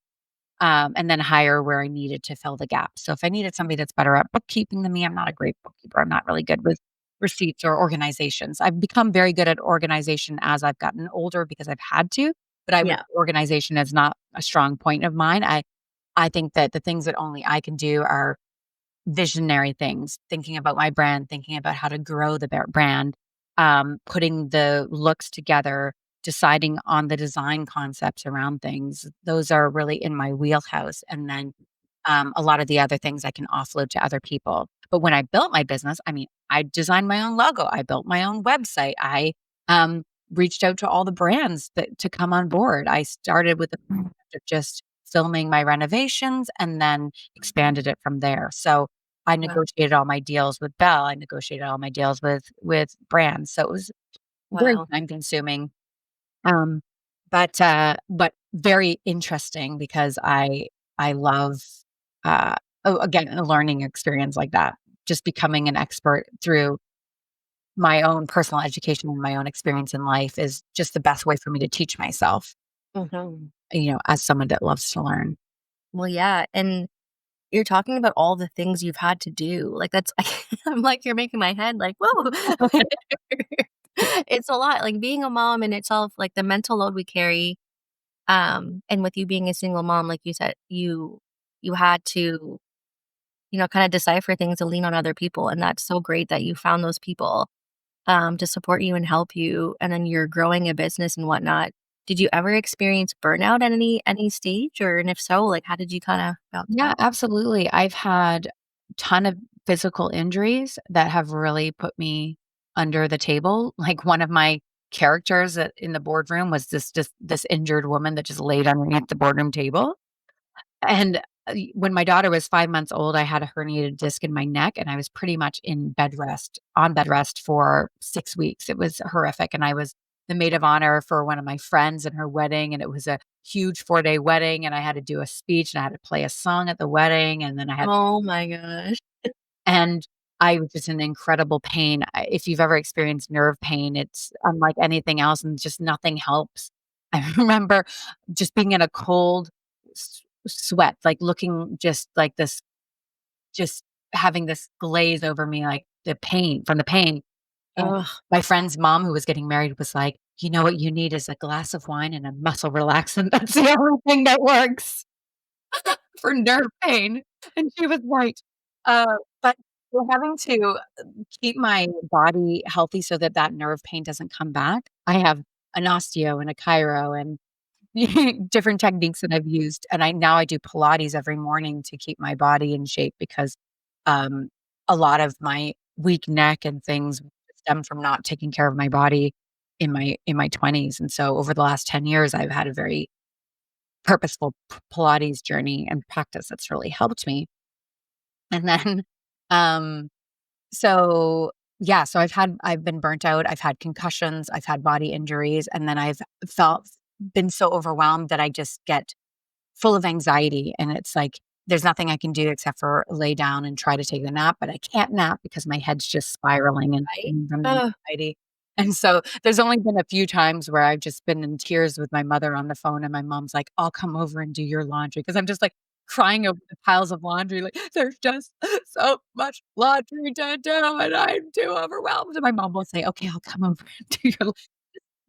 And then hire where I needed to fill the gap. So if I needed somebody that's better at bookkeeping than me, I'm not a great bookkeeper. I'm not really good with receipts or organizations. I've become very good at organization as I've gotten older because I've had to, but I would Yeah. organization is not a strong point of mine. I think that the things that only I can do are visionary things, thinking about my brand, thinking about how to grow the brand, putting the looks together, deciding on the design concepts around things. Those are really in my wheelhouse. And then a lot of the other things I can offload to other people. But when I built my business, I mean, I designed my own logo, I built my own website, I um, reached out to all the brands to come on board. I started with the concept of just filming my renovations and then expanded it from there. So I Wow. negotiated all my deals with Bell. I negotiated all my deals with brands. So it was very Wow. time consuming. Um, but very interesting because I love, uh, oh, again, a learning experience like that. Just becoming an expert through my own personal education and my own experience in life is just the best way for me to teach myself, Mhm. as someone that loves to learn. Well, yeah, and you're talking about all the things you've had to do, like, that's I'm like, you're making my head like, "Whoa." It's a lot, like, being a mom in itself, like, the mental load we carry, and with you being a single mom, like you said, you had to, kinda decipher things and lean on other people, and that's so great that you found those people, to support you and help you, and then you're growing a business and whatnot. Did you ever experience burnout at any stage? Or and if so, like, how did you kinda bounce Yeah, back? absolutely. I've had ton of physical injuries that have really put me under the table. Like one of my characters in the boardroom was this injured woman that just laid underneath the boardroom table. And when my daughter was 5 months old, I had a herniated disc in my neck, and I was pretty much in bed rest for 6 weeks. It was horrific, and I was the maid of honor for one of my friends and her wedding, and it was a huge 4-day wedding, and I had to do a speech, and I had to play a song at the wedding, and then I had Oh my gosh. and I was just in incredible pain. If you've ever experienced nerve pain, it's unlike anything else, and just nothing helps. I remember just being in a cold sweat, like looking just like this, just having this glaze over me, like the pain from the pain. And Ugh. my friend's mom, who was getting married, was like, "You know what you need is a glass of wine and a muscle relaxant. That's the only thing that works for nerve pain." And she was right. Uh, but we're having to keep my body healthy so that that nerve pain doesn't come back. I have an osteo and a chiro and different techniques that I've used, and I do Pilates every morning to keep my body in shape because, um, a lot of my weak neck and things stem from not taking care of my body in my 20s, and so over the last 10 years, I've had a very purposeful Pilates journey and practice that's really helped me. And then, um, so yeah, so I've been burnt out, I've had concussions, I've had body injuries, and then I've felt been so overwhelmed that I just get full of anxiety, and it's like, there's nothing I can do except for lay down and try to take a nap, but I can't nap because my head's just spiraling and Right? from the Ugh. anxiety. And so there's only been a few times where I've just been in tears with my mother on the phone, and my mom's like, "I'll come over and do your laundry," because 'cause I'm just, like, crying over the piles of laundry, like, "There's just so much laundry to do, and I'm too overwhelmed." And my mom will say, "Okay, I'll come over and do your."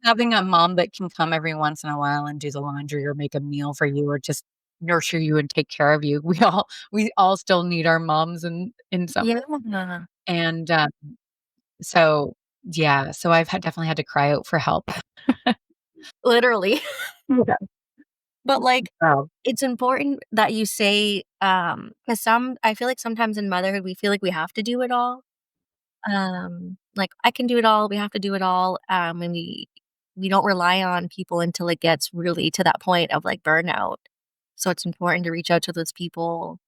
Having a mom that can come every once in a while and do the laundry or make a meal for you or just nurture you and take care of you. We all still need our moms in some Yeah. and, so, yeah, so I've definitely had to cry out for help. Literally. Yeah. But, like, Oh. it's important that you say, 'cause I feel like sometimes in motherhood, we feel like we have to do it all. Like, "I can do it all, we have to do it all," and we don't rely on people until it gets really to that point of, like, burnout. So it's important to reach out to those people,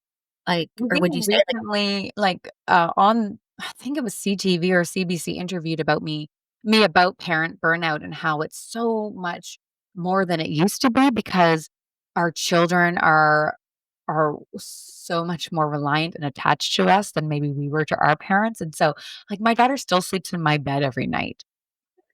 like or would you People say, like recently, like, on I think it was CTV or CBC interviewed about me about parent burnout and how it's so much more than it used to be because our children are so much more reliant and attached to us than maybe we were to our parents, and so, like, my daughter still sleeps in my bed every night.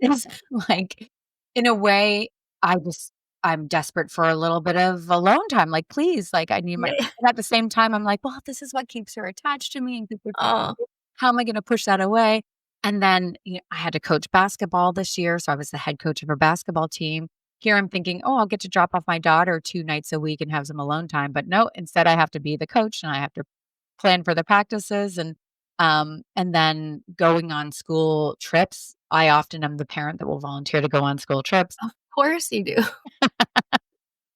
It's like, in a way, I just I'm desperate for a little bit of alone time, like, please, like, I need my Yeah. and at the same time, I'm like, "Well, this is what keeps her attached to me and keeps her Oh, how am I gonna push that away?" And then, I had to coach basketball this year, so I was the head coach of her basketball team. Here I'm thinking, "Oh, I'll get to drop off my daughter 2 nights a week and have some alone time," but no, instead I have to be the coach and I have to plan for the practices and then going on school trips. I often am the parent that will volunteer to go on school trips. of course you do.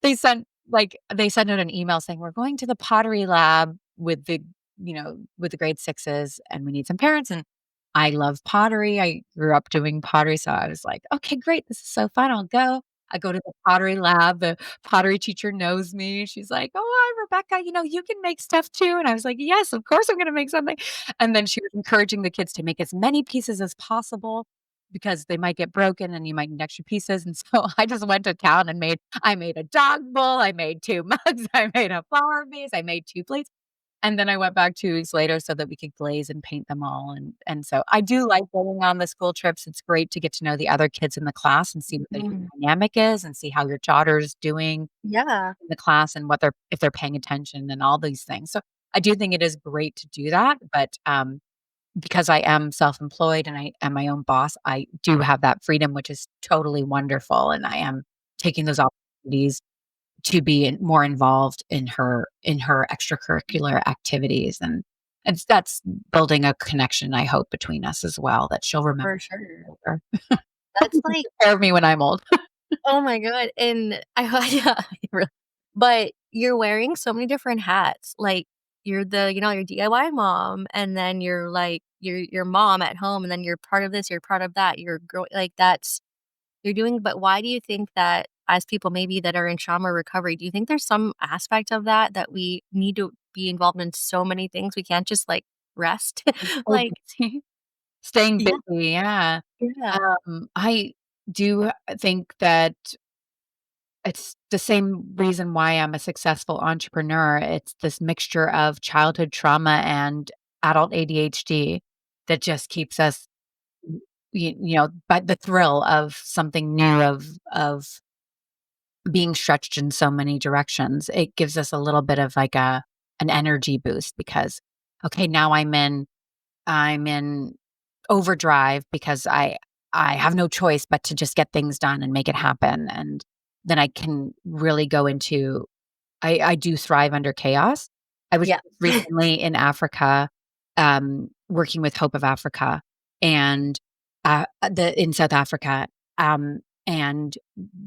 They send out an email saying, "We're going to the pottery lab with the grade 6s, and we need some parents," and I love pottery. I grew up doing pottery, so I was like, "Okay, great. This is so fun. I'll go." I go to the pottery lab. The pottery teacher knows me. She's like, "Oh, hi, Rebecca. You can make stuff too." And I was like, "Yes, of course I'm gonna make something." And then she was encouraging the kids to make as many pieces as possible because they might get broken and you might need extra pieces. And so I just went to town and I made a dog bowl, I made 2 mugs, I made a flower vase, I made 2 plates. And then I went back 2 weeks later so that we could glaze and paint them all, and so I do like going on the school trips. It's great to get to know the other kids in the class and see what the Mhm. dynamic is and see how your daughter's doing Yeah, in the class and what they're if they're paying attention and all these things. So I do think it is great to do that, but, because I am self-employed and I am my own boss, I do have that freedom, which is totally wonderful, and I am taking those opportunities to be more involved in her extracurricular activities, and that's building a connection, I hope, between us as well that she'll remember for sure. her. Hope That's you can like, take care of me when I'm old. oh my god, and I yeah, really but you're wearing so many different hats, like, you're your DIY mom, and then you're, like, your mom at home, and then you're part of this, you're part of that, you're grow like, that's you're doing but why do you think that as people maybe that are in trauma recovery, do you think there's some aspect of that that we need to be involved in so many things, we can't just, like, rest? So Like busy. Staying yeah, busy, yeah. yeah. I do think that it's the same reason why I'm a successful entrepreneur. It's this mixture of childhood trauma and adult ADHD that just keeps us, by the thrill of something new, of being stretched in so many directions. It gives us a little bit of like an energy boost because, okay, now I'm in overdrive because I have no choice but to just get things done and make it happen. And then I can really go into I do thrive under chaos. I was Yeah. recently in Africa, working with Hope of Africa and, the in South Africa, and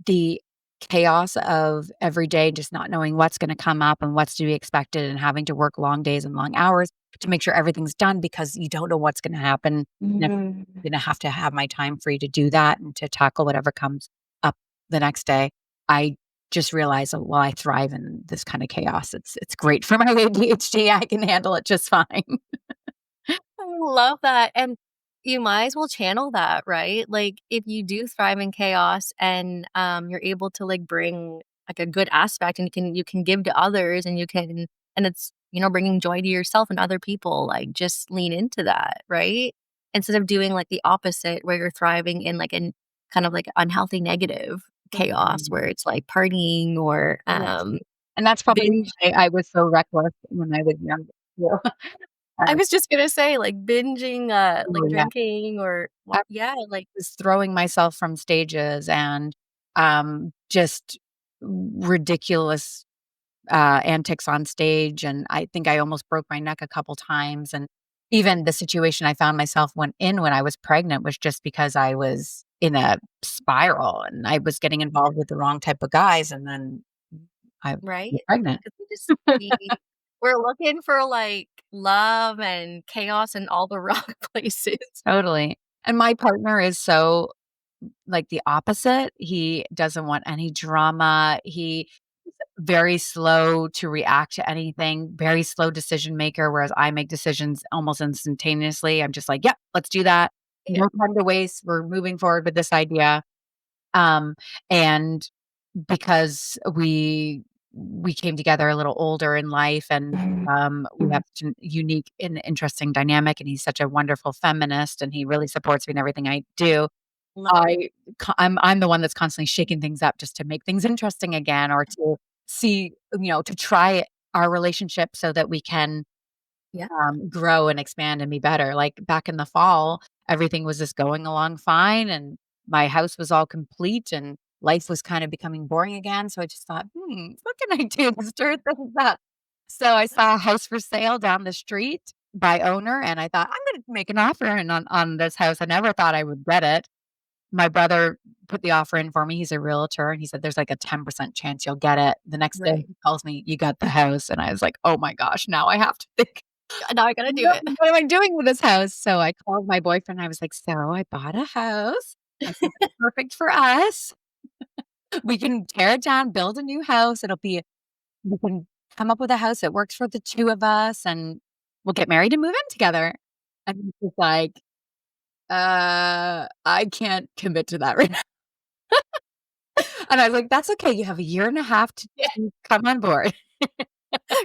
the chaos of every day just not knowing what's gonna come up and what's to be expected and having to work long days and long hours to make sure everything's done because you don't know what's gonna happen, and if Mhm. I'm gonna have to have my time free to do that and to tackle whatever comes up the next day. I just realized, oh, well, I thrive in this kind of chaos. It's great for my ADHD. I can handle it just fine. I love that, and you might as well channel that, right? Like, if you do thrive in chaos and, you're able to, like, bring, like, a good aspect and you can give to others and you can and it's, bringing joy to yourself and other people, like, just lean into that, right? Instead of doing, like, the opposite where you're thriving in, like, an kind of, like, unhealthy negative chaos Mhm. where it's, like, partying or, Yes. And that's probably binge why I was so reckless when I was younger. Yeah. I Uh, was just gonna say, like, binging, like, oh, yeah. drinking or I yeah, like was throwing myself from stages and, just ridiculous antics on stage, and I think I almost broke my neck a couple times, and even the situation I found myself when I was pregnant was just because I was in a spiral, and I was getting involved with the wrong type of guys, and then I right? was pregnant. 'Cause we're looking for, like, love and chaos in all the wrong places. Totally. And my partner is so, like, the opposite. He doesn't want any drama. He very slow to react to anything, very slow decision maker, whereas I make decisions almost instantaneously. I'm just like, "Yep, let's do that. Yeah. No time to waste. We're moving forward with this idea." Um, and because we came together a little older in life and, Mhm. we have such a unique and interesting dynamic, and he's such a wonderful feminist, and he really supports me in everything I do. Love it. I I'm the one that's constantly shaking things up just to make things interesting again or to see, to try our relationship so that we can Yeah, grow and expand and be better. Like back in the fall, everything was just going along fine and my house was all complete and life was kind of becoming boring again. So I just thought, what can I do to stir things up? So I saw a house for sale down the street by owner and I thought, I'm going to make an offer on this house. I never thought I would get it. My brother put the offer in for me. He's a realtor and he said, there's like a 10% chance you'll get it. The next day right. he calls me, you got the house. And I was like, oh my gosh, now I have to think Now I gotta do it. what am I doing with this house? So I called my boyfriend. I was like, "So I bought a house. I think it's perfect for us. We can tear it down, build a new house. We can come up with a house that works for the 2 of us, and we'll get married and move in together." And he was like, I can't commit to that right now." And I was like, "That's okay. You have a year and a half Yeah. to come on board."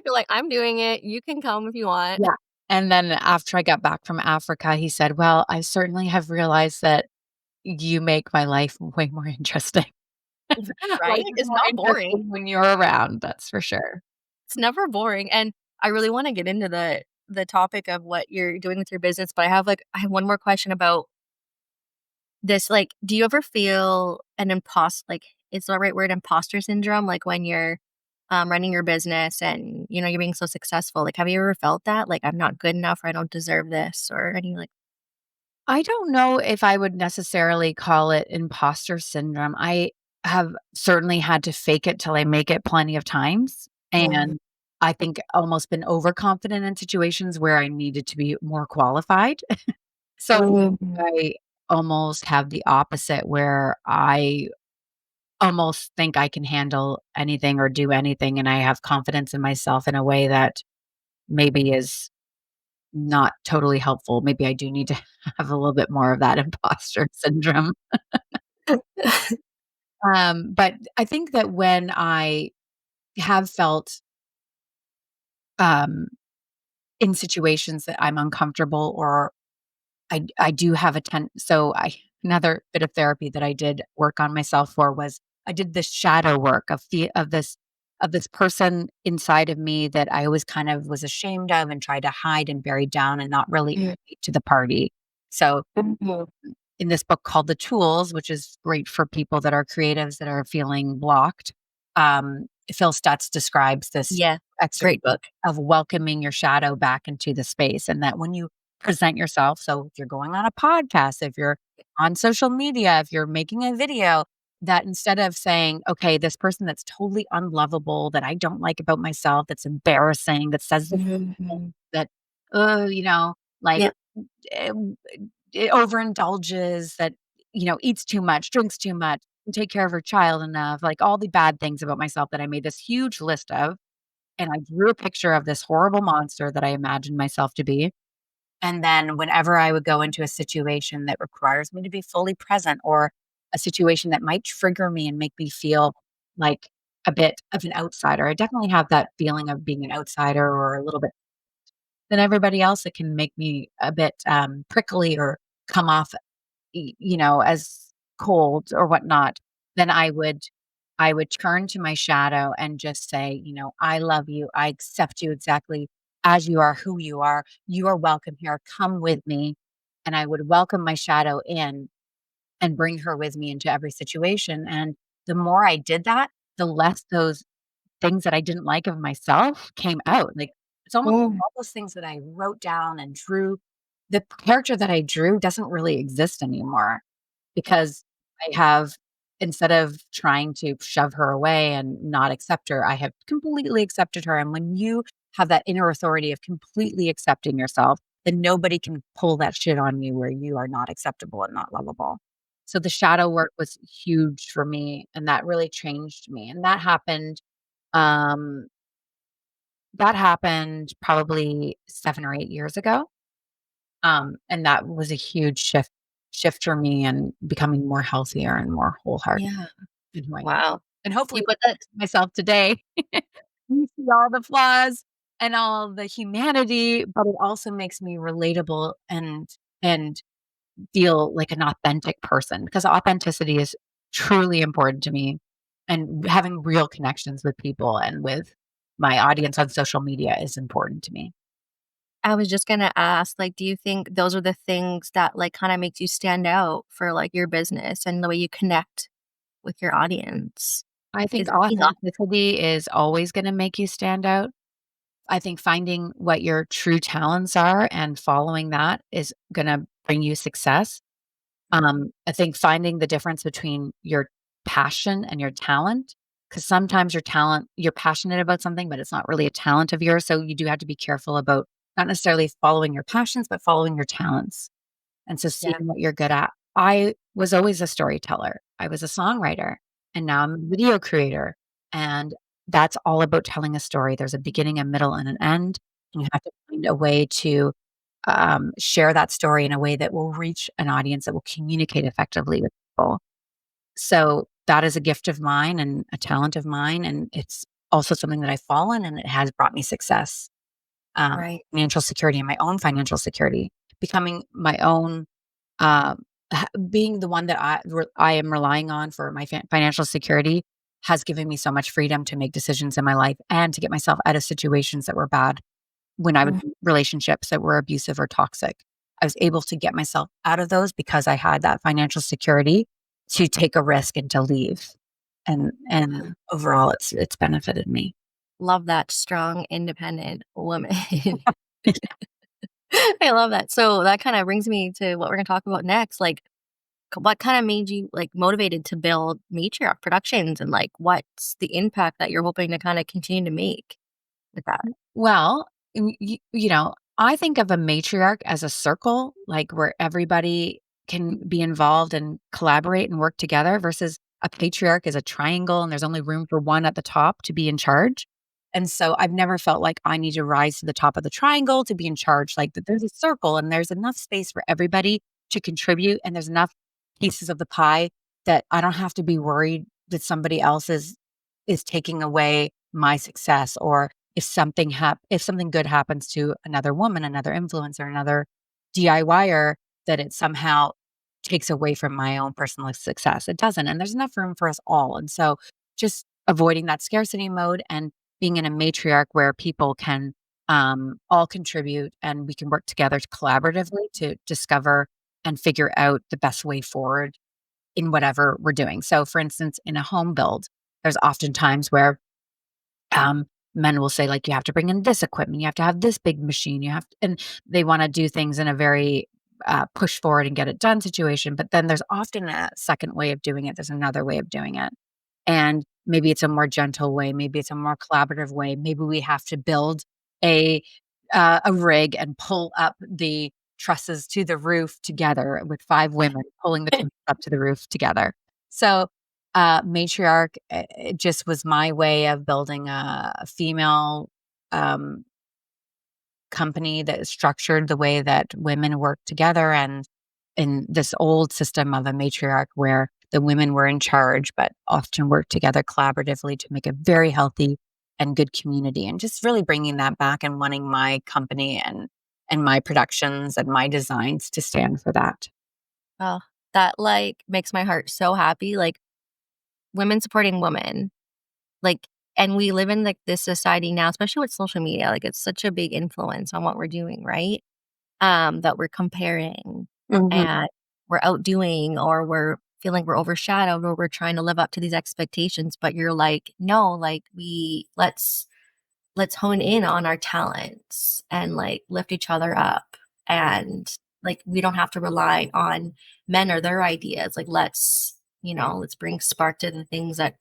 You're like, "I'm doing it. You can come if you want." Yeah. And then after I got back from Africa, he said, "Well, I certainly have realized that you make my life way more interesting." Right? Life is It's more not boring. interesting when you're around, that's for sure. It's never boring, and I really wanna get into the topic of what you're doing with your business, but I have one more question about this, like, do you ever feel an is the right word, imposter syndrome? Like, when you're, running your business and, you're being so successful, like, have you ever felt that? Like, "I'm not good enough," or "I don't deserve this," or anything like. I don't know if I would necessarily call it imposter syndrome. I have certainly had to fake it till I make it plenty of times, Mm, and I think almost been overconfident in situations where I needed to be more qualified. So mhm, I almost have the opposite where I almost think I can handle anything or do anything, and I have confidence in myself in a way that maybe is not totally helpful. Maybe I do need to have a little bit more of that imposter syndrome. But I think that when I have felt, um, in situations that I'm uncomfortable or I do have so I another bit of therapy that I did work on myself for was I did this shadow work of this person inside of me that I always kind of was ashamed of and tried to hide and bury down and not really mm, invite to the party. So mhm. in this book called The Tools, which is great for people that are creatives that are feeling blocked, Phil Stutz describes this Yeah, exercise great book. of welcoming your shadow back into the space. And that when you present yourself, so if you're going on a podcast, if you're on social media, if you're making a video, that instead of saying, okay, this person that's totally unlovable, that I don't like about myself, that's embarrassing, that says this, Mhm. that, like, Yeah. um, overindulges, that, eats too much, drinks too much, doesn't take care of her child enough, like all the bad things about myself that I made this huge list of. And I drew a picture of this horrible monster that I imagined myself to be. And then whenever I would go into a situation that requires me to be fully present or a situation that might trigger me and make me feel like a bit of an outsider, I definitely have that feeling of being an outsider or a little bit than everybody else. It can make me a bit prickly or come off as cold or whatnot, then I would turn to my shadow and just say, "I love you. I accept you exactly as you are, who you are. You are welcome here. Come with me." And I would welcome my shadow in and bring her with me into every situation. And the more I did that, the less those things that I didn't like of myself came out. Like it's almost Mm, all those things that I wrote down and drew. The character that I drew doesn't really exist anymore because I have instead of trying to shove her away and not accept her, I have completely accepted her, and when you have that inner authority of completely accepting yourself, then nobody can pull that shit on you where you are not acceptable and not lovable. So the shadow work was huge for me, and that really changed me, and um, that happened probably 7 or 8 years ago, and that was a huge shift for me and becoming more healthier and more wholehearted yeah. in who I am. Wow. And So you hopefully put that. myself today. You see all the flaws and all the humanity, but it also makes me relatable and feel like an authentic person, because authenticity is truly important to me, and having real connections with people and with my audience on social media is important to me. I was just gonna ask, like, do you think those are the things that, like, kinda makes you stand out for, like, your business and the way you connect with your audience? I think Is it being au authenticity is always going to make you stand out. I think finding what your true talents are and following that is going to bring you success. I think finding the difference between your passion and your talent, because sometimes your talent, you're passionate about something, but it's not really a talent of yours. So you do have to be careful about not necessarily following your passions, but following your talents. And so seeing Yeah, what you're good at. I was always a storyteller. I was a songwriter, and now I'm a video creator. And that's all about telling a story. There's a beginning, a middle, and an end. And you have to find a way to share that story in a way that will reach an audience, that will communicate effectively with people. So that is a gift of mine and a talent of mine. And it's also something that I've fallen, and it has brought me success, right. financial security, and my own financial security, becoming my own, being the one that I am relying on for my financial security has given me so much freedom to make decisions in my life and to get myself out of situations that were bad when I was Mhm. in relationships that were abusive or toxic. I was able to get myself out of those because I had that financial security to take a risk and to leave. And Yeah. overall, it's benefited me. Love that strong, independent woman. I love that. So that kinda brings me to what we're gonna talk about next, like, what kinda made you, like, motivated to build Matriarch Productions, and, like, what's the impact that you're hoping to kinda continue to make with that? Well, I think of a matriarch as a circle, like where everybody can be involved and collaborate and work together, versus a patriarch is a triangle and there's only room for one at the top to be in charge. And so I've never felt like I need to rise to the top of the triangle to be in charge. Like that there's a circle and there's enough space for everybody to contribute, and there's enough pieces of the pie that I don't have to be worried that somebody else is taking away my success, or if something good happens to another woman, another influencer, another DIYer, that it somehow takes away from my own personal success. It doesn't, and there's enough room for us all. And so just avoiding that scarcity mode and being in a matriarch where people can all contribute and we can work together collaboratively to discover and figure out the best way forward in whatever we're doing. So for instance, in a home build, there's often times where men will say, like, you have to bring in this equipment, you have to have this big machine, you have to, and they want to do things in a very push forward and get it done situation. But then there's often a second way of doing it. There's another way of doing it. And maybe it's a more gentle way. Maybe it's a more collaborative way. Maybe we have to build a a rig and pull up the trusses to the roof together with 5 women pulling the trusses up to the roof together. So, matriarch, it just was my way of building a female, um, company that is structured the way that women work together, and in this old system of a matriarch where the women were in charge, but often worked together collaboratively to make a very healthy and good community, and just really bringing that back and wanting my company and my productions and my designs to stand for that. Oh, that, like, makes my heart so happy, like, women supporting women, like, and we live in, like, this society now, especially with social media, like, it's such a big influence on what we're doing, right? That we're comparing, Mhm. and we're outdoing, or we're feeling we're overshadowed, or we're trying to live up to these expectations, but you're like, "No, like, let's hone in on our talents and, like, lift each other up, and, like, we don't have to rely on men or their ideas, like, let's bring spark to the things that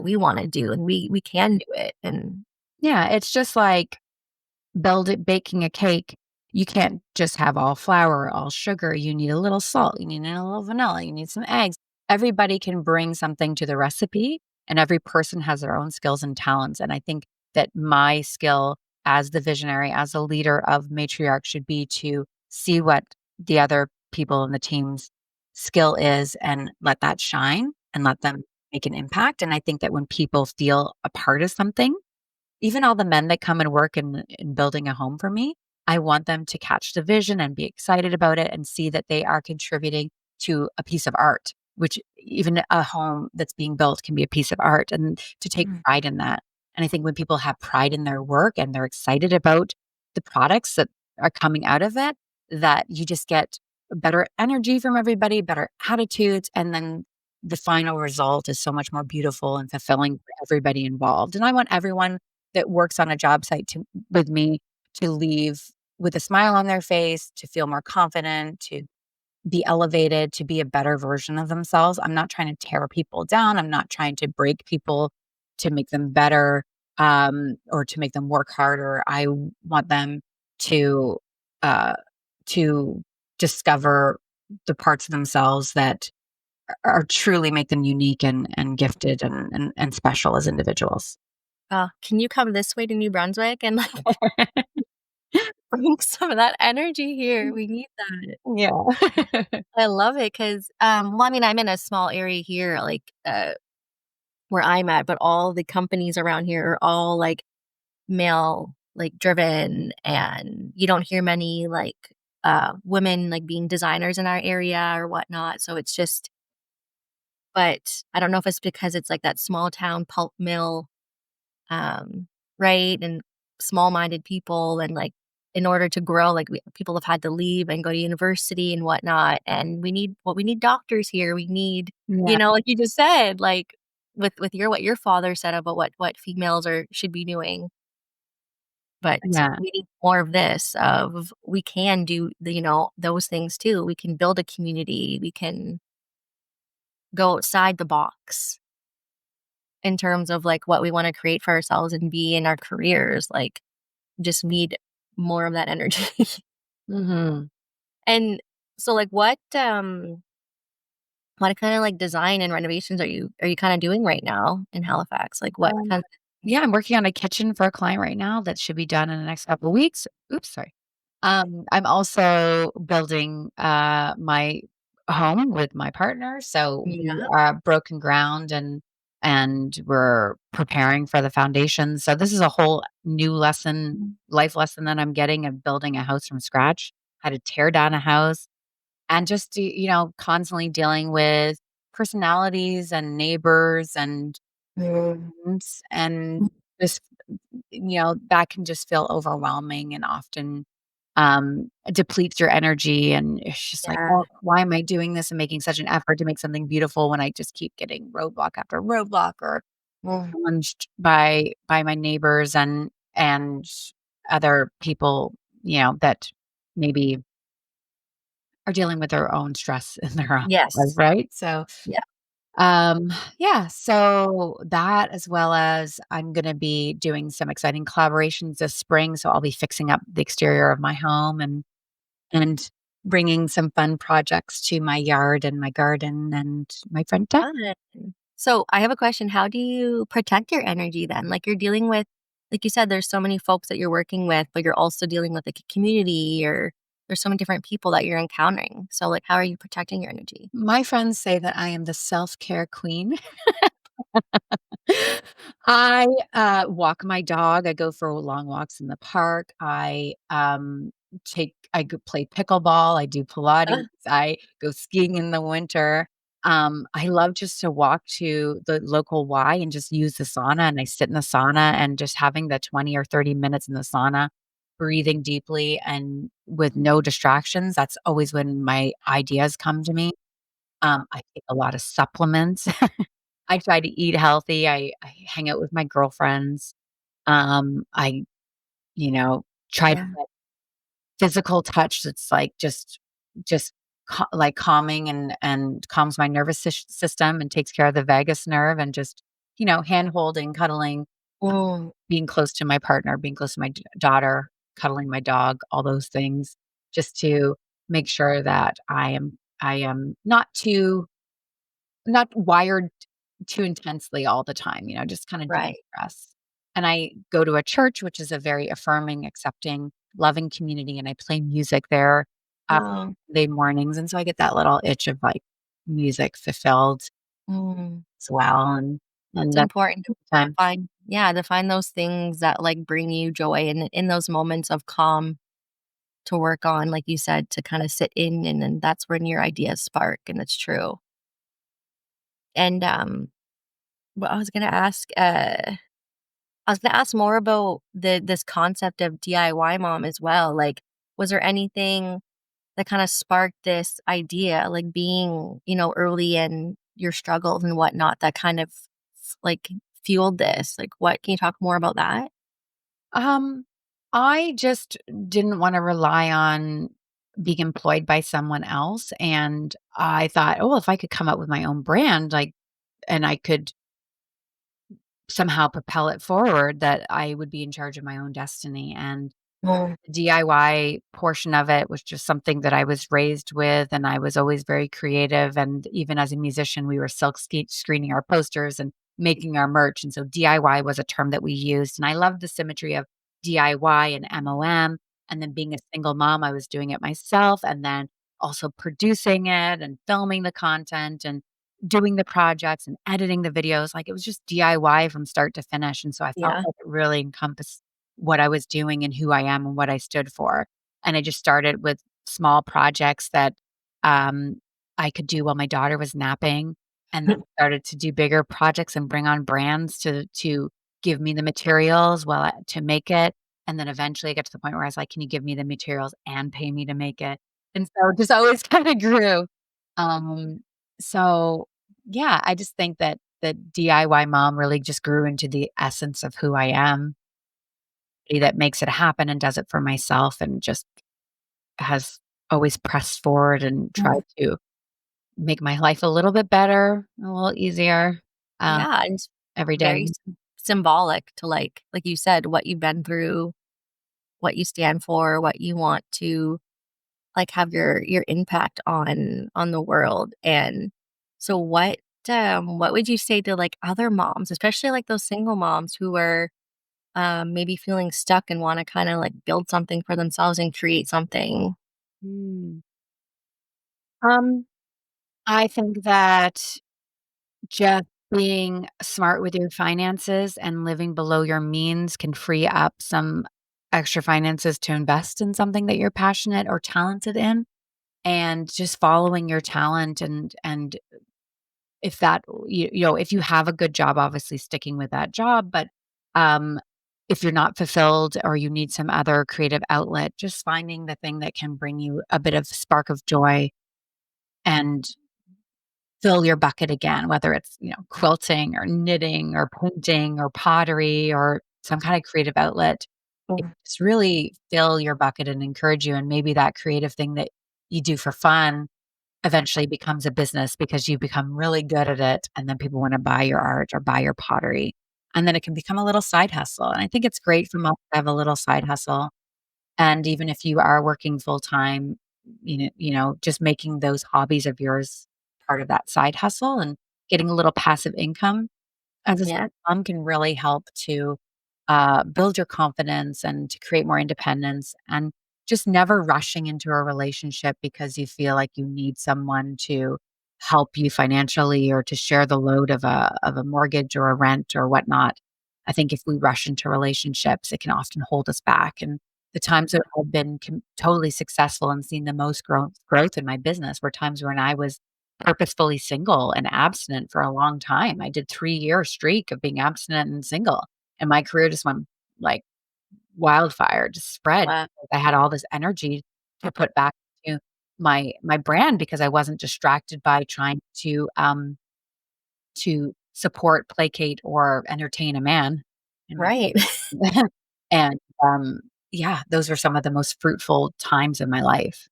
we wanna do, and we can do it." And Yeah, it's just like baking a cake. You can't just have all flour, all sugar. You need a little salt, you need a little vanilla, you need some eggs. Everybody can bring something to the recipe, and every person has their own skills and talents. And I think that my skill as the visionary, as a leader of matriarch, should be to see what the other people in the team's skill is and let that shine and let them make an impact. And I think that when people feel a part of something, even all the men that come and work in building a home for me, I want them to catch the vision and be excited about it and see that they are contributing to a piece of art, which even a home that's being built can be a piece of art, and to take Mm. pride in that. And I think when people have pride in their work and they're excited about the products that are coming out of it, that you just get better energy from everybody, better attitudes, and then the final result is so much more beautiful and fulfilling for everybody involved. And I want everyone that works on a job site with me to leave with a smile on their face, to feel more confident, to be elevated, to be a better version of themselves. I'm not trying to tear people down. I'm not trying to break people to make them better, or to make them work harder. I want them to uh, to discover the parts of themselves that are truly make them unique and gifted and special as individuals. Can you come this way to New Brunswick and, like, bring some of that energy here? We need that. Yeah. I love it 'cause, well, I mean, I'm in a small area here, like, where I'm at, but all the companies around here are all, like, male, like, driven, and you don't hear many, like, women, like, being designers in our area or whatnot, so it's just but I don't know if it's because it's, like, that small town pulp mill, um, right, and small-minded people and, like, in order to grow, like, people have had to leave and go to university and whatnot, and we need doctors here, we need Yeah, like you just said, like, with your what your father said about what females are should be doing, but yeah. we need more of this, of we can do those things too, we can build a community, we can go outside the box in terms of, like, what we wanna create for ourselves and be in our careers, like, just need more of that energy. Mhm. And so, like, what kinda, like, design and renovations are you kinda doing right now in Halifax? Like, what Um, kind yeah, I'm working on a kitchen for a client right now that should be done in the next couple of weeks. Oops, sorry. I'm also building, my home with my partner, so we Yeah. are broken ground and we're preparing for the foundation. So this is a whole new lesson, life lesson that I'm getting of building a house from scratch, how to tear down a house, and just constantly dealing with personalities and neighbors and Mm. and just that can just feel overwhelming and often depletes your energy, and it's just like, Yeah. oh, why am I doing this and making such an effort to make something beautiful when I just keep getting roadblock after roadblock or Mm. challenged by my neighbors and other people that maybe are dealing with their own stress in their own life, Yes. right? So Yeah. yeah, so that as well as I'm gonna be doing some exciting collaborations this spring, so I'll be fixing up the exterior of my home and bringing some fun projects to my yard and my garden and my front deck. Fun. So, I have a question, how do you protect your energy then? Like, you're dealing with like you said, there's so many folks that you're working with, but you're also dealing with, like, a community or there's so many different people that you're encountering. So, like, how are you protecting your energy? My friends say that I am the self-care queen. I, walk my dog, I go for long walks in the park, I go play pickleball, I do Pilates, I go skiing in the winter. I love just to walk to the local Y and just use the sauna, and I sit in the sauna and just having the 20 or 30 minutes in the sauna, breathing deeply and with no distractions, that's always when my ideas come to me. I take a lot of supplements. I try to eat healthy. I hang out with my girlfriends. I, you know, try to Yeah. get physical touch that's like just like calming and calms my nervous system and takes care of the vagus nerve and just, hand holding, cuddling, Mm. being close to my partner, being close to my daughter, cuddling my dog, all those things just to make sure that I am not wired too intensely all the time, just kinda Right. de-stress. And I go to a church, which is a very affirming, accepting, loving community, and I play music there, uh, Oh. Sunday mornings, and so I get that little itch of, like, music fulfilled Mm. as well, It's and that's important to time. find those things that, like, bring you joy in those moments of calm. to work on, like you said, to kind of sit in, and then that's when your ideas spark, and it's true. And what I was gonna ask, I was gonna ask more about this concept of DIY mom as well. Like, was there anything that kind of sparked this idea, like being, early in your struggles and whatnot, that kind of like fueled this? Like, what can you talk more about that? Um, I just didn't wanna rely on being employed by someone else, and I thought, "Oh, if I could come up with my own brand, like, and I could somehow propel it forward, that I would be in charge of my own destiny." And Mm, DIY portion of it was just something that I was raised with, and I was always very creative, and even as a musician, we were silk screening our posters and making our merch, and so DIY was a term that we used, and I loved the symmetry of DIY and MOM, and then being a single mom, I was doing it myself, and then also producing it and filming the content and doing the projects and editing the videos, like, it was just DIY from start to finish, and so I felt yeah. like it really encompassed what I was doing and who I am and what I stood for. And I just started with small projects that, um, I could do while my daughter was napping, and then started to do bigger projects and bring on brands to give me the materials to make it, and then eventually I got to the point where I was like, "Can you give me the materials and pay me to make it?" And so it just always kinda grew. Um, so, yeah, I just think that the DIY mom really just grew into the essence of who I am, that makes it happen and does it for myself and just has always pressed forward and tried Mm. to make my life a little bit better, a little easier, um, Yeah, and it's every day. very symbolic to like you said, what you've been through, what you stand for, what you want to like have your impact on the world. And so what would you say to like other moms, especially like those single moms who are maybe feeling stuck and want to kind of like build something for themselves and create something? Mm. Um, I think that just being smart with your finances and living below your means can free up some extra finances to invest in something that you're passionate or talented in, and just following your talent, and if that if you have a good job, obviously sticking with that job, but, um, if you're not fulfilled or you need some other creative outlet, just finding the thing that can bring you a bit of spark of joy and fill your bucket again, whether it's, quilting or knitting or painting or pottery or some kind of creative outlet. It Mm. just really fill your bucket and encourage you, and maybe that creative thing that you do for fun eventually becomes a business because you become really good at it, and then people wanna buy your art or buy your pottery, and then it can become a little side hustle, and I think it's great for moms to have a little side hustle, and even if you are working full time, just making those hobbies of yours part of that side hustle and getting a little passive income as a Yeah. single mom can really help to, build your confidence and to create more independence, and just never rushing into a relationship because you feel like you need someone to help you financially or to share the load of a mortgage or a rent or whatnot. I think if we rush into relationships, it can often hold us back. And the times that I've been totally successful and seen the most growth in my business were times when I was purposefully single and abstinent for a long time. I did 3-year streak of being abstinent and single, and my career just went like wildfire, just spread. Wow. I had all this energy to put back to my brand because I wasn't distracted by trying to support, placate, or entertain a man in my Right. and, yeah, those are some of the most fruitful times in my life.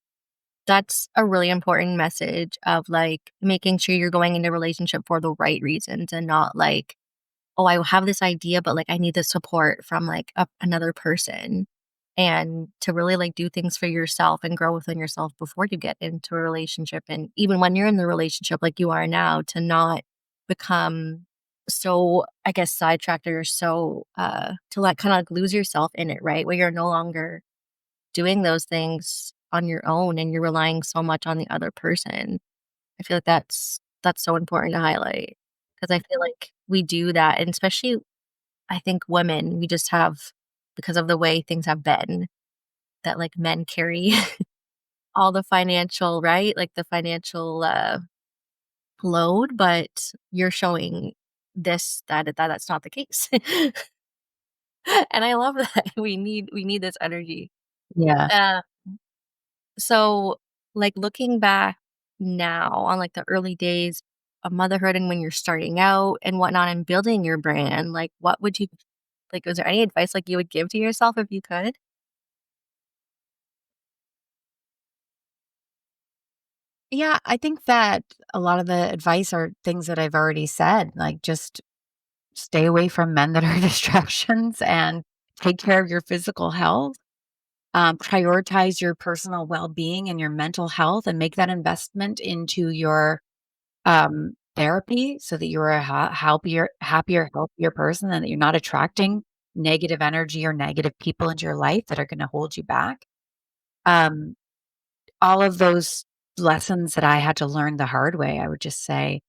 That's a really important message of like making sure you're going into a relationship for the right reasons and not like, oh, I have this idea, but like I need the support from like another person. And to really like do things for yourself and grow within yourself before you get into a relationship. And even when you're in the relationship like you are now, to not become so, I guess, sidetracked or so, to like kind of like lose yourself in it, right? Where you're no longer doing those things on your own and you're relying so much on the other person. I feel like that's so important to highlight because I feel like we do that, and especially I think women, we just have because of the way things have been, that, like, men carry all the financial right? Like, the financial, load, but you're showing that's not the case. And I love that. We need this energy. Yeah. Uh, so, like, looking back now on, like, the early days of motherhood and when you're starting out and whatnot and building your brand, like, what would you like, is there any advice, like, you would give to yourself if you could? Yeah, I think that a lot of the advice are things that I've already said, like just stay away from men that are distractions and take care of your physical health. Prioritize your personal well-being and your mental health and make that investment into your therapy so that you're a happier, healthier person and that you're not attracting negative energy or negative people into your life that are going to hold you back. Um, all of those lessons that I had to learn the hard way, I would just say,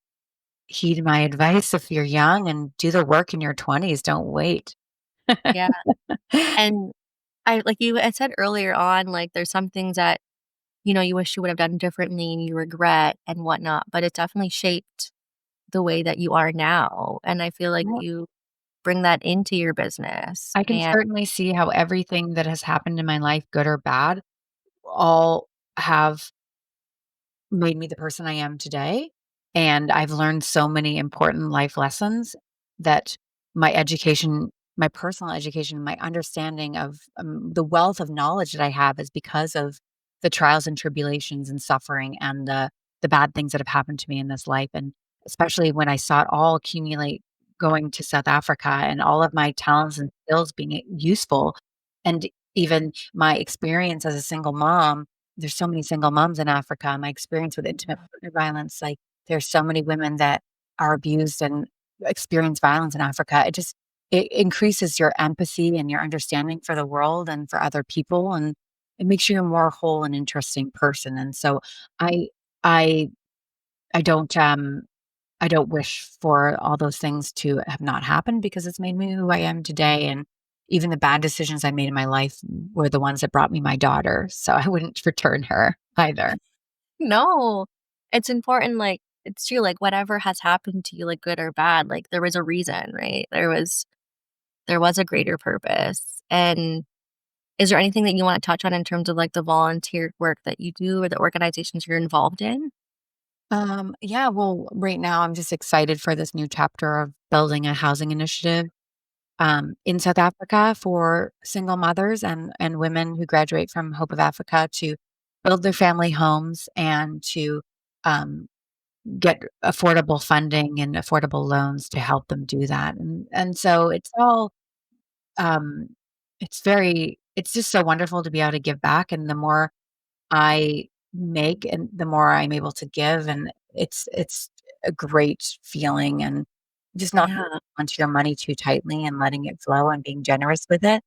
heed my advice if you're young and do the work in your 20s. Don't wait. Yeah, and I like you had said earlier on, like, there's some things that, you wish you would have done differently and you regret and whatnot, but it definitely shaped the way that you are now, and I feel like Yeah. you bring that into your business, I can and certainly see how everything that has happened in my life, good or bad, all have made me the person I am today, and I've learned so many important life lessons that my personal education, my understanding of, the wealth of knowledge that I have is because of the trials and tribulations and suffering and the bad things that have happened to me in this life, and especially when I saw it all accumulate going to South Africa and all of my talents and skills being useful, and even my experience as a single mom. There's so many single moms in Africa. My experience with intimate partner violence, like, there's so many women that are abused and experience violence in Africa. It increases your empathy and your understanding for the world and for other people, and it makes you a more whole and interesting person, and so I I I don't, I don't wish for all those things to have not happened because it's made me who I am today, and even the bad decisions I made in my life were the ones that brought me my daughter, so I wouldn't return her either. no, it's important, like, it's true, like, whatever has happened to you, like, good or bad, like, there was a reason, right? There was a greater purpose, and is there anything that you wanna touch on in terms of, like, the volunteer work that you do or the organizations you're involved in? Yeah, well, right now I'm just excited for this new chapter of building a housing initiative in South Africa for single mothers and women who graduate from Hope of Africa to build their family homes and to um, get affordable funding and affordable loans to help them do that. And so it's all um, it's just so wonderful to be able to give back. And the more I make and the more I'm able to give, and it's a great feeling, and just not holding Yeah. onto your money too tightly and letting it flow and being generous with it.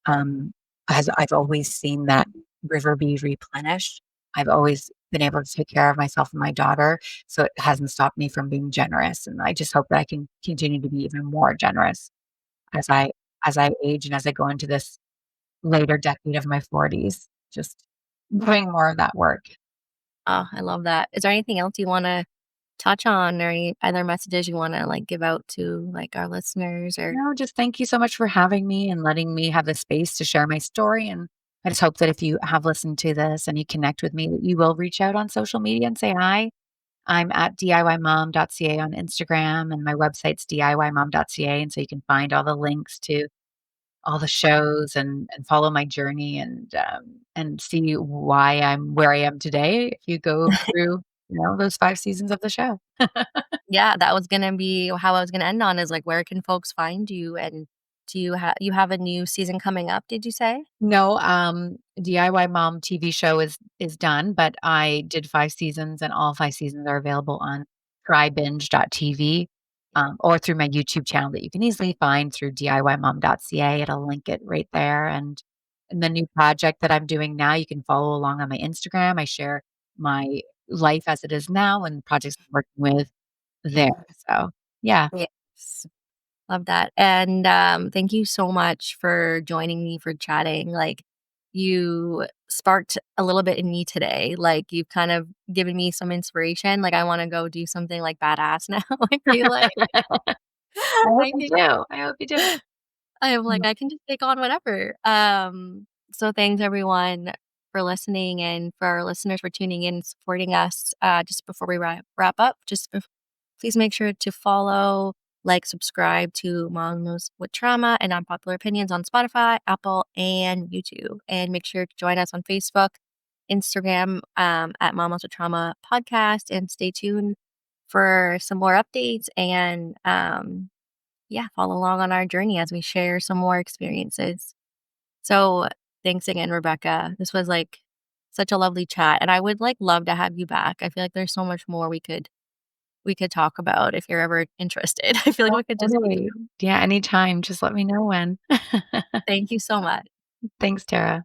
Um, as I've always seen that river be replenished. I've always been able to take care of myself and my daughter, so it hasn't stopped me from being generous, and I just hope that I can continue to be even more generous as I age and as I go into this later decade of my 40s, just doing more of that work. Oh, I love that. Is there anything else you wanna touch on or any other messages you wanna, like, give out to, like, our listeners or No, just thank you so much for having me and letting me have the space to share my story. And I just hope that if you have listened to this and you connect with me, that you will reach out on social media and say hi. I'm at diymom.ca on Instagram, and my website's diymom.ca. And so you can find all the links to all the shows and follow my journey and see why I'm where I am today if you go through, those 5 seasons of the show. Yeah, that was gonna be how I was gonna end on is, like, where can folks find you, and do you have a new season coming up, did you say? No, DIY Mom TV show is done, but I did 5 seasons, and all 5 seasons are available on trybinge.tv, or through my YouTube channel that you can easily find through diymom.ca. It'll link it right there, and the new project that I'm doing now, you can follow along on my Instagram. I share my life as it is now and projects I'm working with there, so, yeah. Yes. Love that, and, thank you so much for joining me for chatting, like, you sparked a little bit in me today. Like, you've kind of given me some inspiration. Like, I wanna go do something, like, badass now, I feel like. I hope I you think do. I hope you do. I'm like, Mm. I can just take on whatever. So thanks everyone for listening and for our listeners for tuning in and supporting us. Just before we wrap up, please make sure to follow, like, subscribe to Moms with Trauma and Unpopular Opinions on Spotify, Apple, and YouTube. And make sure to join us on Facebook, Instagram, at Mamas with Trauma podcast, and stay tuned for some more updates and yeah, follow along on our journey as we share some more experiences. So thanks again, Rebecca. This was like such a lovely chat. And I would like love to have you back. I feel like there's so much more we could talk about if you're ever interested. I feel like Yeah, we could just keep totally. Yeah, anytime. Just let me know when. thank you so much. Thanks, Tara.